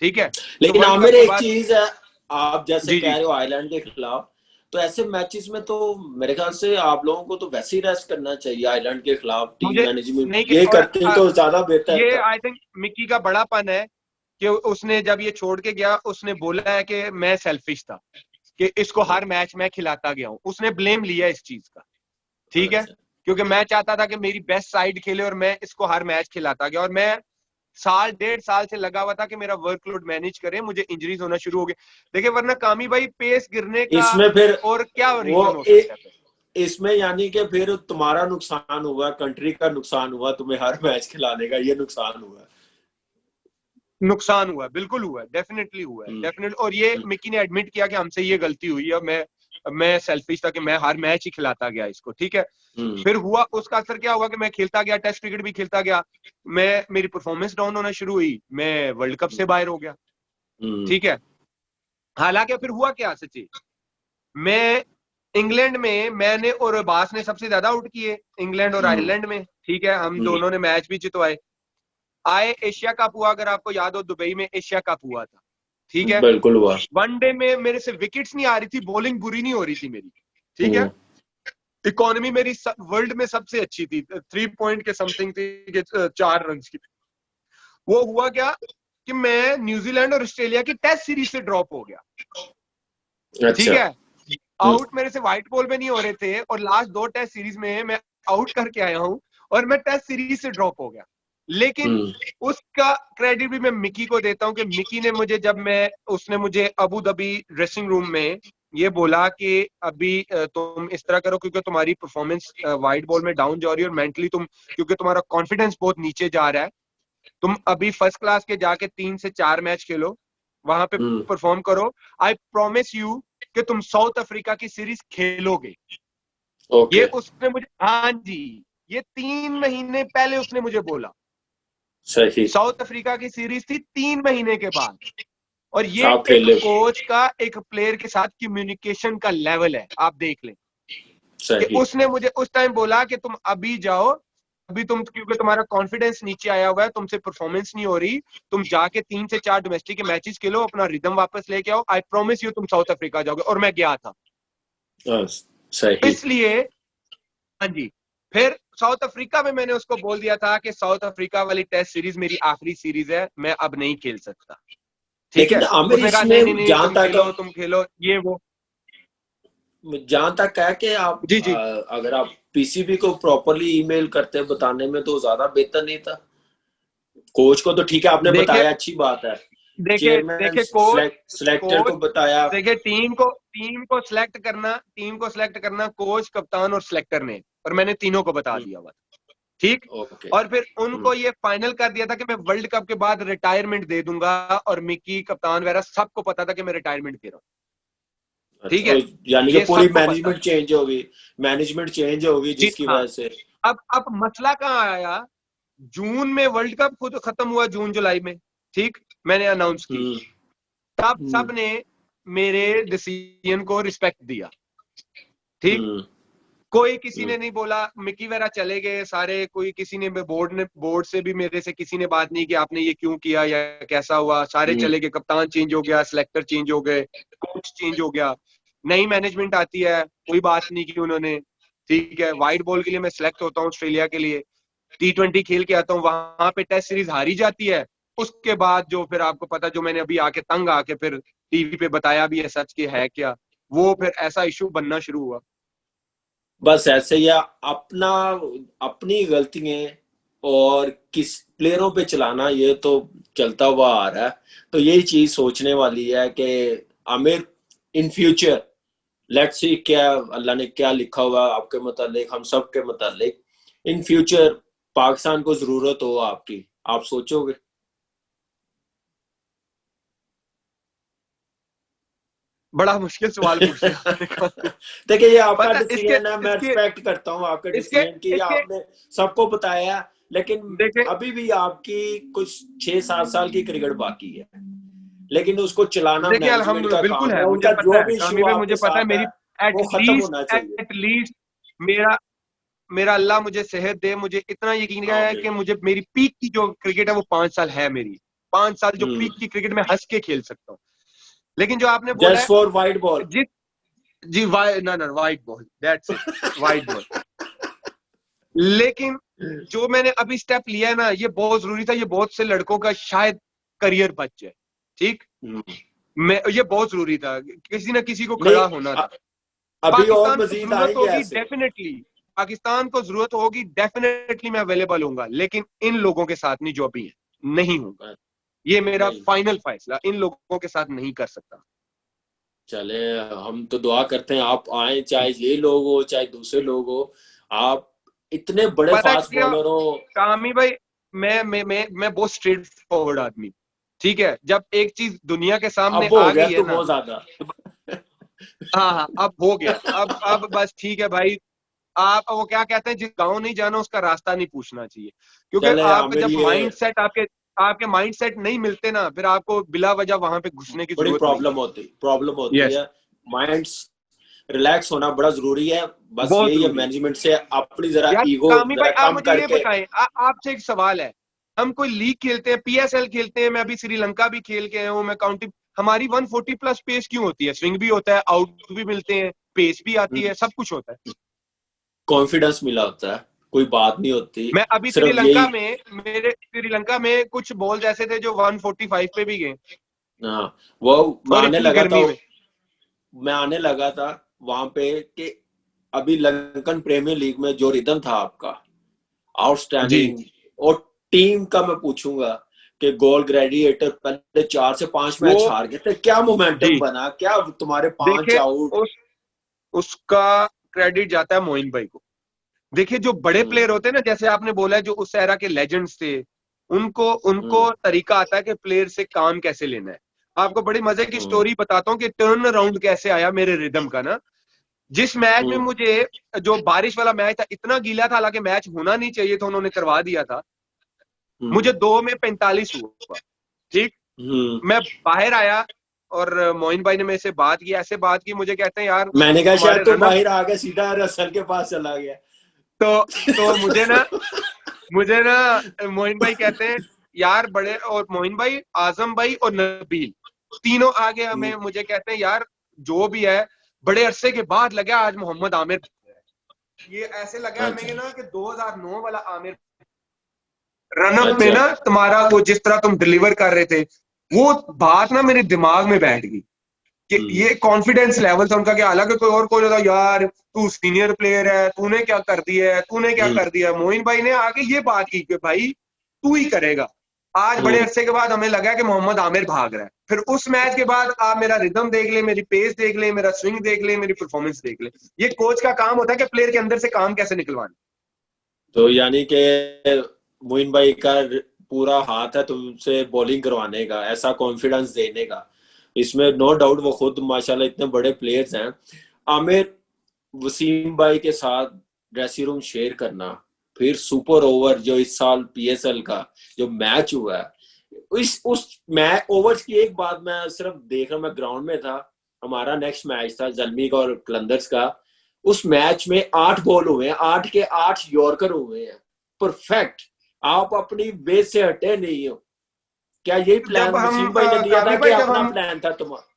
ठीक है। तो लेकिन वर्ल्ड कप आमिर के एक बाद चीज है, आप जैसे जी कह जी। रहे हो आयरलैंड के खिलाफ, तो ऐसे मैचेस में तो मेरे ख्याल से आप लोगों को तो वैसे ही रेस्ट करना चाहिए आयरलैंड के खिलाफ, टीम मुझे मैनेजमेंट नहीं ये और करते तो ज्यादा बेहतर ये था। आई थिंक मिक्की का बड़ापन है कि उसने जब ये छोड़ के गया उसने बोला है कि मैं सेल्फिश था, कि इसको हर मैच में खिलाता गया हूं, उसने ब्लेम लिया इस चीज का। ठीक है, अच्छा। क्योंकि मैं चाहता था कि मेरी बेस्ट साइड खेले और मैं इसको हर मैच खिलाता गया, और मैं साल 1.5 साल से लगा हुआ था कि मेरा वर्कलोड मैनेज करे, मुझे इंजरीज होना शुरू हो गई। देखिए वरना कामी भाई पेस गिरने का इसमें फिर और क्या वो रीजन हो सकता है फिर? इसमें यानी कि फिर तुम्हारा नुकसान हुआ, कंट्री का नुकसान हुआ, तुम्हें हर मैच खिलाने का ये नुकसान हुआ। नुकसान हुआ, बिल्कुल हुआ, डेफिनेटली हुआ है, हम्म। डेफिनेटली। और ये मिक्की ने एडमिट किया कि हमसे ये गलती हुई है, मैं सेल्फिश था कि मैं हर मैच ही खिलाता गया इसको। ठीक है, हम्म। फिर हुआ उसका असर क्या हुआ कि मैं खेलता गया, टेस्ट क्रिकेट भी खेलता गया, मेरी परफॉर्मेंस डाउन होना शुरू हुई, मैं वर्ल्ड कप से बाहर हो गया। हम्म। ठीक है, हालांकि फिर हुआ क्या सची, मैं इंग्लैंड में मैंने और अब्बास ने सबसे ज्यादा आउट किए, इंग्लैंड और हम्म। आयरलैंड में। ठीक है, हम हम्म। दोनों ने मैच भी जितवाए। आए एशिया कप हुआ, अगर आपको याद हो दुबई में एशिया कप हुआ था। ठीक है, बिल्कुल हुआ। वनडे में मेरे से विकेट्स नहीं आ रही थी, बॉलिंग बुरी नहीं हो रही थी मेरी। ठीक है, हम्म। इकोनॉमी मेरी वर्ल्ड में सबसे अच्छी थी, 3 पॉइंट के समथिंग थी, 4 रन की। वो हुआ क्या कि मैं न्यूजीलैंड और ऑस्ट्रेलिया की टेस्ट सीरीज से ड्रॉप हो गया। ठीक अच्छा। है, हम्म। आउट मेरे से व्हाइट बॉल में नहीं हो रहे थे, और लास्ट 2 टेस्ट सीरीज में मैं आउट करके आया हूं, और मैं टेस्ट सीरीज से ड्रॉप हो गया। लेकिन हम्म। उसका क्रेडिट भी मैं मिकी को देता हूं कि मिकी ने मुझे उसने मुझे अबू धाबी ड्रेसिंग रूम में ये बोला कि अभी तुम इस तरह करो, क्योंकि तुम्हारी परफॉर्मेंस व्हाइट बॉल में डाउन जा रही है, और मेंटली क्योंकि तुम्हारा कॉन्फिडेंस बहुत नीचे जा रहा है, तुम अभी फर्स्ट क्लास के जाके 3 से 4 मैच खेलो, वहां पे हम्म। परफॉर्म करो। आई प्रॉमिस यू कि तुम साउथ अफ्रीका की सीरीज खेलोगे। ये ओके। उसने मुझे, हाँ जी, ये 3 महीने पहले उसने मुझे बोला। सही। साउथ अफ्रीका की सीरीज थी 3 महीने के बाद। और ये आप एक खेले। कोच का एक प्लेयर के साथ कम्युनिकेशन का लेवल है, आप देख लें कि सही। उसने मुझे उस टाइम बोला कि तुम अभी जाओ, अभी तुम, क्योंकि तुम्हारा कॉन्फिडेंस नीचे आया हुआ है, तुमसे परफॉर्मेंस नहीं हो रही, तुम जाके 3 से 4 डोमेस्टिक के मैचेस खेलो, अपना रिदम वापस लेके आओ, आई प्रॉमिस यू तुम साउथ अफ्रीका जाओगे। और मैं गया था। हाँ, सही। इसलिए हाँ जी, फिर साउथ अफ्रीका में मैंने उसको बोल दिया था कि साउथ अफ्रीका वाली टेस्ट सीरीज मेरी आखिरी सीरीज है, मैं अब नहीं खेल सकता। ठीक लेकिन है, आमिर उसने कहा नहीं नहीं इसमें नहीं, तुम खेलो ये वो। जहां तक है कि आप जी जी। अगर आप पीसीबी को प्रॉपरली ईमेल करते बताने में तो ज्यादा बेहतर नहीं था। कोच को तो ठीक है आपने देखे बताया, अच्छी बात है। देखे चेयरमैन देखे कोच सिलेक्टर कोच को बताया। देखिए टीम को सिलेक्ट करना कोच, कप्तान और सिलेक्टर ने, और मैंने तीनों को बता दिया हुआ। ठीक, ओके। और फिर उनको ये फाइनल कर दिया था कि मैं वर्ल्ड कप के बाद रिटायरमेंट दे दूंगा, और मिकी कप्तान वगैरह सबको पता था कि मैं रिटायरमेंट दे रहा हूँ। ठीक अच्छा, है, यानी कि ये पूरी सबको पता मैनेजमेंट था। चेंज होगी। मैनेजमेंट चेंज होगी जी जिसकी हाँ। वजह से। अब मसला कहाँ आया, जून में वर्ल्ड कप खुद खत्म हुआ, जून जुलाई में। ठीक, मैंने अनाउंस की, हम्म। तब हम्म। सब ने मेरे डिसीजन को रिस्पेक्ट दिया। ठीक, हम्म। कोई किसी हम्म। ने नहीं बोला, मिकी वगैरह चले गए सारे, कोई किसी ने बोर्ड से भी मेरे से किसी ने बात नहीं की आपने ये क्यों किया या कैसा हुआ, सारे हम्म। चले गए, कप्तान चेंज हो गया, सिलेक्टर चेंज हो गए, कोच चेंज हो गया, नई मैनेजमेंट आती है, कोई बात नहीं की उन्होंने। ठीक है, व्हाइट बॉल के लिए मैं सिलेक्ट होता हूँ ऑस्ट्रेलिया के लिए, T20 खेल के आता हूँ, वहां पे टेस्ट सीरीज हारी जाती है। उसके बाद जो फिर आपको पता, जो मैंने अभी आके तंग आके फिर टीवी पे बताया भी है सच के है क्या, वो फिर ऐसा इशू बनना शुरू हुआ। बस ऐसे ही अपना अपनी गलतियां और किस प्लेयरों पे चलाना ये तो चलता हुआ आ रहा है। तो यही चीज सोचने वाली है कि Aamir in future let's see क्या अल्लाह ने क्या लिखा हुआ आपके मुतालिक, हम सब के मुतालिक। इन फ्यूचर पाकिस्तान को जरूरत हो आपकी, आप सोचोगे? बड़ा मुश्किल सवाल पूछ लिया आपने। देखिए ये आपका पता इसके डिसीजन है, मैं इसके रिस्पेक्ट करता हूँ आपके इसके डिसीजन की, इसके आपने सबको बताया। लेकिन देखे अभी भी आपकी कुछ 6-7 साल की क्रिकेट बाकी है, लेकिन उसको चलाना देखिए मैनेजमेंट अल्हम्दुलिल्लाह का बिल्कुल काम है, है। मुझे उनका पता जो है भी कामी इशू भाई, आपके मुझे पता है साथ है मेरी वो खत्म होना चाहिए। एट लीस्ट मेरा मेरा अल्लाह मुझे सेहत दे, मुझे इतना यकीन है आमीन। कि मुझे मेरी पीक की जो क्रिकेट है वो 5 साल है मेरी, 5 साल जो हम्म। पीक की क्रिकेट में हंस के खेल सकता हूँ। लेकिन जो आपने बोला जस्ट फॉर वाइट बॉल। जिस जी white ball, that's it, white ball. लेकिन जो मैंने अभी स्टेप लिया है ना, ये बहुत जरूरी था, ये बहुत से लड़कों का शायद करियर बच जाए, ठीक। मैं ये बहुत जरूरी था, किसी ना किसी को खड़ा होना था। अभी और पाकिस्तान को मजीद जरूरत आएंगे होगी ऐसे। डेफिनेटली, पाकिस्तान को जरूरत होगी डेफिनेटली, मैं अवेलेबल होऊंगा, लेकिन इन लोगों के साथ नहीं जो अभी है, नहीं होगा। ये मेरा फाइनल फैसला, इन लोगों के साथ नहीं कर सकता। चले, हम तो दुआ करते हैं आप आए, चाहे ये लोग हो चाहे दूसरे लोग हो। आप इतने बड़े फास्ट बॉलर हो कामी भाई, मैं बहुत स्ट्रेट फॉरवर्ड आदमी, ठीक है। जब एक चीज दुनिया के सामने अब हो आ गया गई है तो ना, बहुत ज्यादा। हाँ हाँ, अब हो गया, अब बस ठीक है भाई। आप वो क्या कहते हैं, जिस गांव नहीं जाना उसका रास्ता नहीं पूछना चाहिए, क्योंकि चले आपका आमिर, जब ये माइंडसेट आपके माइंडसेट नहीं मिलते ना, फिर आपको बिला वजह वहां पे घुसने की बड़ी जरूरत नहीं प्रॉब्लम है। होती यस, है। माइंड्स रिलैक्स होना बड़ा जरूरी है। बस बहुत यही है, जरूरी है मैनेजमेंट से अपनी जरा यार। ईगो कामी भाई, जरा आप कम मुझे ये करके। बताएं, आपसे एक सवाल है। हम कोई लीग खेलते हैं, पीएसएल खेलते हैं, मैं अभी श्रीलंका भी खेल के आया हूँ, मैं काउंटी, हमारी 140 प्लस पेस क्यों होती है? स्विंग भी होता है, आउट भी मिलते हैं, पेस भी आती है, सब कुछ होता है। कॉन्फिडेंस मिला होता है, कोई बात नहीं होती। मैं अभी सिर्फ यही, श्रीलंका में कुछ बॉल ऐसे थे जो 145 पे भी गए, हाँ, वो मैं और आने इतनी लगा था, गर्मी में। वहां पे कि अभी लंकन प्रीमियर लीग में जो रिदम था आपका, जी आउटस्टैंडिंग। और टीम का मैं पूछूंगा कि गोल ग्रेडिएटर पहले 4 से 5 वो मैच हार गए थे, क्या मोमेंटम जी बना, क्या तुम्हारे 5 देखिए, आउट। उसका क्रेडिट जाता है मोइन भाई को। देखिए, जो बड़े प्लेयर होते हैं ना, जैसे आपने बोला है, जो उस एरा के लेजेंड्स थे, उनको उनको तरीका आता है कि प्लेयर से काम कैसे लेना है। आपको बड़ी मजे की स्टोरी बताता हूँ कि टर्न अराउंड कैसे आया मेरे रिदम का ना। जिस मैच में मुझे, जो बारिश वाला मैच था, इतना गीला था, हालांकि मैच होना नहीं चाहिए था, उन्होंने करवा दिया था। मुझे 2 में 45 हुआ, ठीक। मैं बाहर आया और मोइन भाई ने मेरे से बात की, ऐसे बात की, मुझे कहते हैं यार मैंने कहा शायद तुम्हारे तो रनअप। बाहर आ गया, सीधा रसल के पास चला गया। तो मुझे ना मोइन भाई कहते हैं यार, बड़े, और मोइन भाई, आजम भाई और नबील, तीनों आ गए हमें, मुझे कहते हैं यार जो भी है, बड़े अरसे के बाद लगा आज मोहम्मद आमिर। ये ऐसे लगा हमें अच्छा ना कि 2009 वाला आमिर रनअप में अच्छा। ना, तुम्हारा वो जिस तरह तुम डिलीवर कर रहे थे, वो बात ना मेरे दिमाग में बैठ गई कि ये कॉन्फिडेंस लेवल था उनका। कि हालांकि कोई और कोई होता, यार तू सीनियर प्लेयर है, तूने क्या कर दिया है, तूने क्या कर दिया है, मोइन भाई ने आगे ये बात की कि भाई तू ही करेगा। आज बड़े अरसे के बाद हमें लगा कि मोहम्मद आमिर भाग रहा है। फिर उस मैच के बाद आप मेरा रिदम देख ले, मेरी पेस देख ले, मेरा स्विंग देख ले, मेरी परफॉर्मेंस देख ले। ये कोच का काम होता है कि प्लेयर के अंदर से काम कैसे निकलवाना। तो यानी कि मोइन भाई का पूरा हाथ है तुमसे बॉलिंग करवाने का, ऐसा कॉन्फिडेंस देने का। इसमें नो डाउट वो खुद माशाल्लाह इतने बड़े प्लेयर्स हैं। आमिर, वसीम भाई के साथ ड्रेसिंग रूम शेयर करना, फिर सुपर ओवर जो इस साल पीएसएल का जो मैच हुआ है, उस मैच ओवर्स की एक बात मैं सिर्फ देख रहा, मैं ग्राउंड में था, हमारा नेक्स्ट मैच था जलमी का और कलंदर्स का। उस मैच में 8 बॉल हुए हैं, 8 के 8 यॉर्कर हुए हैं, परफेक्ट। आप अपनी बेस से हटे नहीं हो। क्या यही जब प्लान हम वसीम भाई ने दिया था कामी कि भाई, अपना प्लान था तुम्हारा?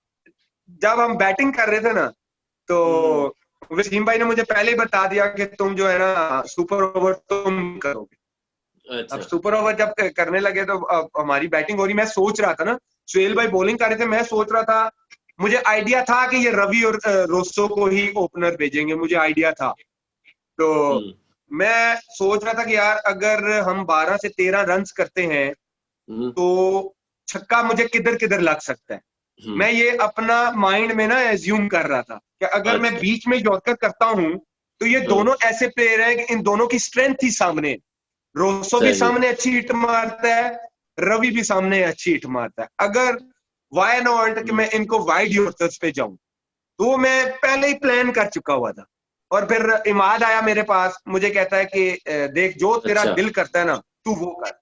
जब हम बैटिंग कर रहे थे ना, तो वसीम भाई ने मुझे पहले ही बता दिया कि तुम जो है ना सुपर ओवर तुम करोगे। अब अच्छा सुपर ओवर जब करने लगे तो अब हमारी बैटिंग हो रही, मैं सोच रहा था ना, सुहेल भाई बॉलिंग कर रहे थे, मैं सोच रहा था, मुझे आइडिया था कि ये रवि और रोस्सो को ही ओपनर भेजेंगे, मुझे आइडिया था। तो मैं सोच रहा था कि यार अगर हम 12 से 13 रन करते हैं तो छक्का मुझे किधर किधर लग सकता है। मैं ये अपना माइंड में ना एज्यूम कर रहा था कि अगर मैं अच्छा बीच में यॉर्कर करता हूं तो ये दोनों ऐसे प्लेयर हैं कि इन दोनों की स्ट्रेंथ ही सामने। रोसो भी सही। सामने अच्छी हिट मारता है, रवि भी सामने अच्छी हिट मारता है। अगर वाई नॉट कि मैं इनको वाइड यॉर्कर्स पे जाऊं, तो मैं पहले ही प्लान कर चुका हुआ था। और फिर इमाद आया मेरे पास, मुझे कहता है कि देख जो तेरा अच्छा दिल करता है ना तू वो कर।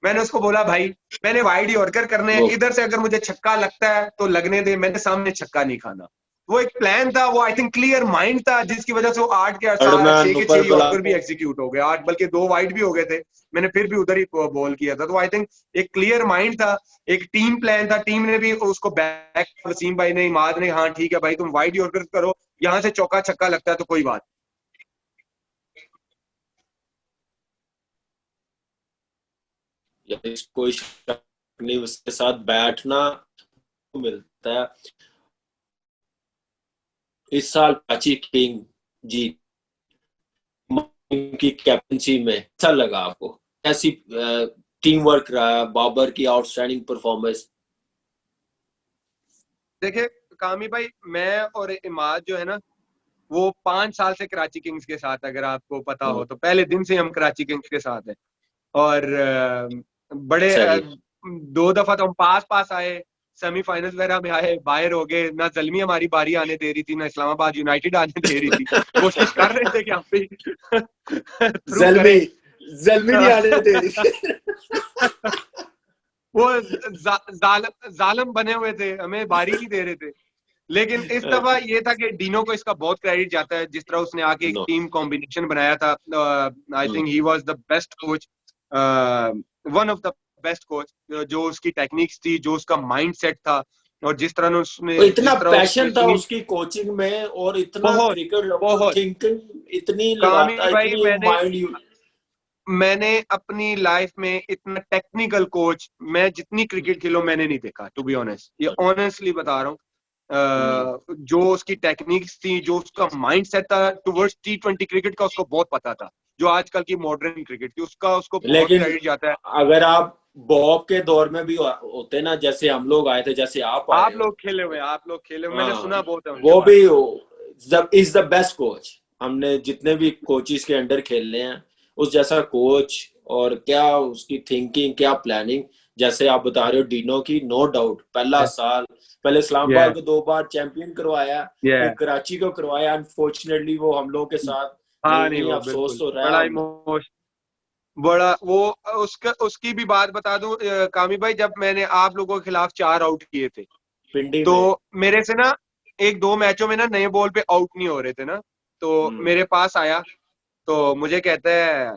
मैंने उसको बोला भाई मैंने वाइड यॉर्कर करने हैं, वो इधर से अगर मुझे छक्का लगता है तो लगने दे, मैंने सामने छक्का नहीं खाना। वो एक प्लान था, वो आई थिंक क्लियर माइंड था, जिसकी वजह से वो 8 के 6 के 6 यॉर्कर भी एग्जीक्यूट हो गए, 8 बल्कि 2 वाइड भी हो गए थे, मैंने फिर भी उधर ही बॉल किया था। तो आई थिंक एक क्लियर माइंड था, एक टीम प्लान था, टीम ने भी उसको बैक, वसीम भाई ने, इमाद ने, हाँ ठीक है भाई तुम वाइड यॉर्कर करो, यहाँ से चौका छक्का लगता है तो कोई बात। कोई शक नहीं, उसके साथ बैठना मिलता है। इस साल कराची किंग जी की कैप्टनसी में अच्छा लगा आपको? कैसी टीम वर्क रहा, बाबर की आउटस्टैंडिंग परफॉर्मेंस? देखिए कामी भाई, मैं और इमाद जो है ना, वो 5 साल से कराची किंग्स के साथ, अगर आपको पता हो तो पहले दिन से हम कराची किंग्स के साथ हैं। और बड़े 2 दफा तो हम पास आए, सेमीफाइनल वगैरह में आए, बाहर हो गए, ना जल्मी हमारी बारी आने दे रही थी, ना इस्लामाबाद यूनाइटेड आने दे रही थी। कोशिश कर रहे थे कि आप भी थ्रू करें, जल्मी नहीं आने दे रही। वो जालम बने हुए थे, हमें बारी नहीं दे रहे थे। लेकिन इस दफा ये था कि डीनो को इसका बहुत क्रेडिट जाता है, जिस तरह उसने आके एक टीम कॉम्बिनेशन बनाया था। I think he was the best coach, one of the best coach. जो उसकी टेक्निक्स थी, जो उसका माइंडसेट था, और जिस तरह उसने, इतना पैशन था उसकी कोचिंग में, और इतना क्रिकेट थिंकिंग इतनी लगाता, इतनी माइंड। मैंने अपनी लाइफ में इतना टेक्निकल कोच, मैं जितनी क्रिकेट खेलो मैंने नहीं देखा, टू बी ऑनेस्ट, ये ऑनेस्टली बता रहा हूँ। जो उसकी टेक्निक्स थी, जो उसका माइंडसेट था टुवर्ड्स T20 क्रिकेट का, उसको बहुत पता था, जो आजकल की मॉडर्न क्रिकेट की, उसको बहुत क्रेडिट जाता है। अगर आप बॉब के दौर में भी होते ना, जैसे हम लोग आए थे, जैसे आप लोग खेले हुए, मैंने सुना बहुत है वो भी इज द बेस्ट कोच। हमने जितने भी कोचेस के अंडर खेलने हैं, उस जैसा कोच, और क्या उसकी थिंकिंग, क्या प्लानिंग, जैसे आप बता रहे हो डीनो की, नो डाउट पहला साल, पहले इस्लामाबाद को 2 बार चैंपियन करवाया, फिर कराची को करवाया। अनफॉर्चुनेटली वो हम लोगों के साथ नहीं, अफसोस तो रहा बड़ा वो। उसकी भी बात बता दूं कामी भाई, जब मैंने आप लोगों के खिलाफ 4 आउट किए थे पिंडी तो में, मेरे से ना 1-2 मैचों में ना नए बॉल पे आउट नहीं हो रहे थे ना, तो मेरे पास आया, तो मुझे कहता है,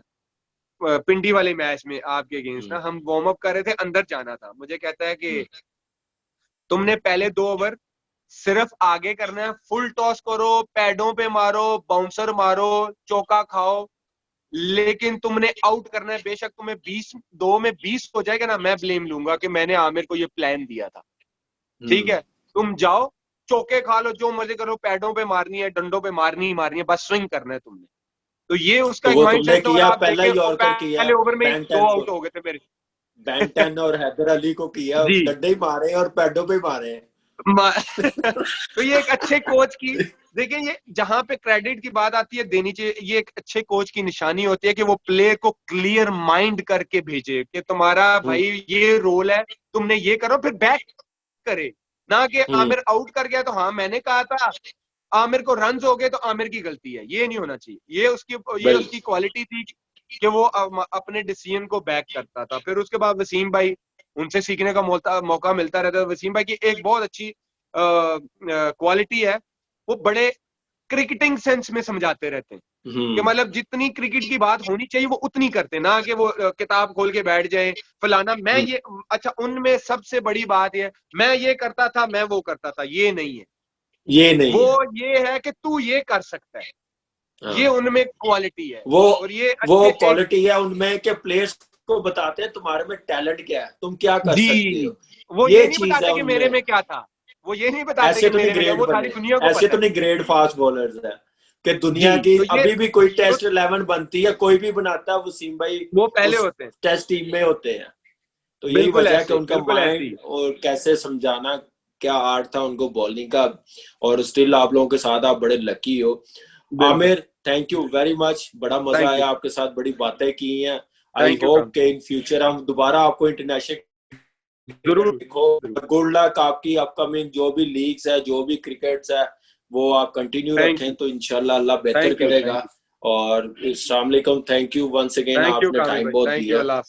पिंडी वाले मैच में आपके अगेंस्ट ना, हम वार्म अप कर रहे थे, अंदर जाना था, मुझे कहता है कि तुमने पहले 2 ओवर सिर्फ आगे करना है, फुल टॉस करो, पैडों पे मारो, बाउंसर मारो, चौका खाओ, लेकिन तुमने आउट करना है। बेशक तुम्हें 2 में 20 हो जाएगा ना, मैं ब्लेम लूंगा कि मैंने आमिर को ये प्लान दिया था, ठीक है, तुम जाओ चौके खा लो, जो मर्जी करो, पैडों पे मारनी है, डंडों पे मारनी ही मारनी है, बस स्विंग करना है तुमने। तो ये उसका तो एक माइंडसेट था। और आप देखें पहले ओवर में 2 आउट हो गए थे मेरे। बैंटन और हैदर अली को किया, डंडे ही मारे और पैडों पे मारे। तो ये एक अच्छे कोच की, देखिए ये जहां पे क्रेडिट की बात आती है देनी चाहिए, ये एक अच्छे कोच की निशानी होती है कि वो प्लेयर को क्लियर माइंड करके भेजे कि तुम्हारा भाई ये रोल है, तुमने ये करो, फिर बैक करे, ना कि आमिर आउट कर गया तो हाँ मैंने कहा था, आमिर को रन्स हो गए तो आमिर की गलती है, ये नहीं होना चाहिए। ये उसकी क्वालिटी थी कि वो अपने डिसीजन को बैक करता था। फिर उसके बाद वसीम भाई, उनसे सीखने का मौका मिलता रहता है। वसीम भाई की एक बहुत अच्छी क्वालिटी है, वो बड़े क्रिकेटिंग सेंस में समझाते रहते हैं कि मतलब जितनी क्रिकेट की बात होनी चाहिए वो उतनी करते, ना कि वो किताब खोल के बैठ जाए फलाना, मैं ये, अच्छा उनमें सबसे बड़ी बात ये, मैं ये करता था, मैं वो करता था, ये नहीं है, ये नहीं वो है। ये है कि तू ये कर सकता है, ये उनमें क्वालिटी है। और ये वो क्वालिटी है उनमें कि प्लेयर्स को बताते हैं तुम्हारे में टैलेंट क्या है, तुम क्या कर सकते हो। वो ये नहीं बताते कि मेरे में क्या था, वो ये नहीं बताते कि मेरे में क्या, वो सारी दुनिया को ऐसे तो नहीं ग्रेट फास्ट बॉलर्स है कि दुनिया की अभी भी कोई टेस्ट 11 बनती है, कोई भी बनाता है, वसीम भाई वो पहले होते हैं, टेस्ट टीम में होते हैं। तो यही वजह है कि उनका माइंड और कैसे समझाना, क्या आर्ट था उनको बॉलिंग का, और स्टिल आप लोगों के साथ आप बड़े लकी हो। Aamir, thank you very much, बड़ा मजा आया आपके साथ, बड़ी बातें की हैं। आई होप के इन फ्यूचर हम दोबारा आपको इंटरनेशनल जरूर, गुड लक। आपकी अपकमिंग जो भी लीग्स है, जो भी क्रिकेट्स है, वो आप कंटिन्यू रखें, तो इंशाल्लाह अल्लाह बेहतर करेगा। और अस्सलाम वालेकुम, थैंक यू वंस अगेन, आपने टाइम बहुत दिया।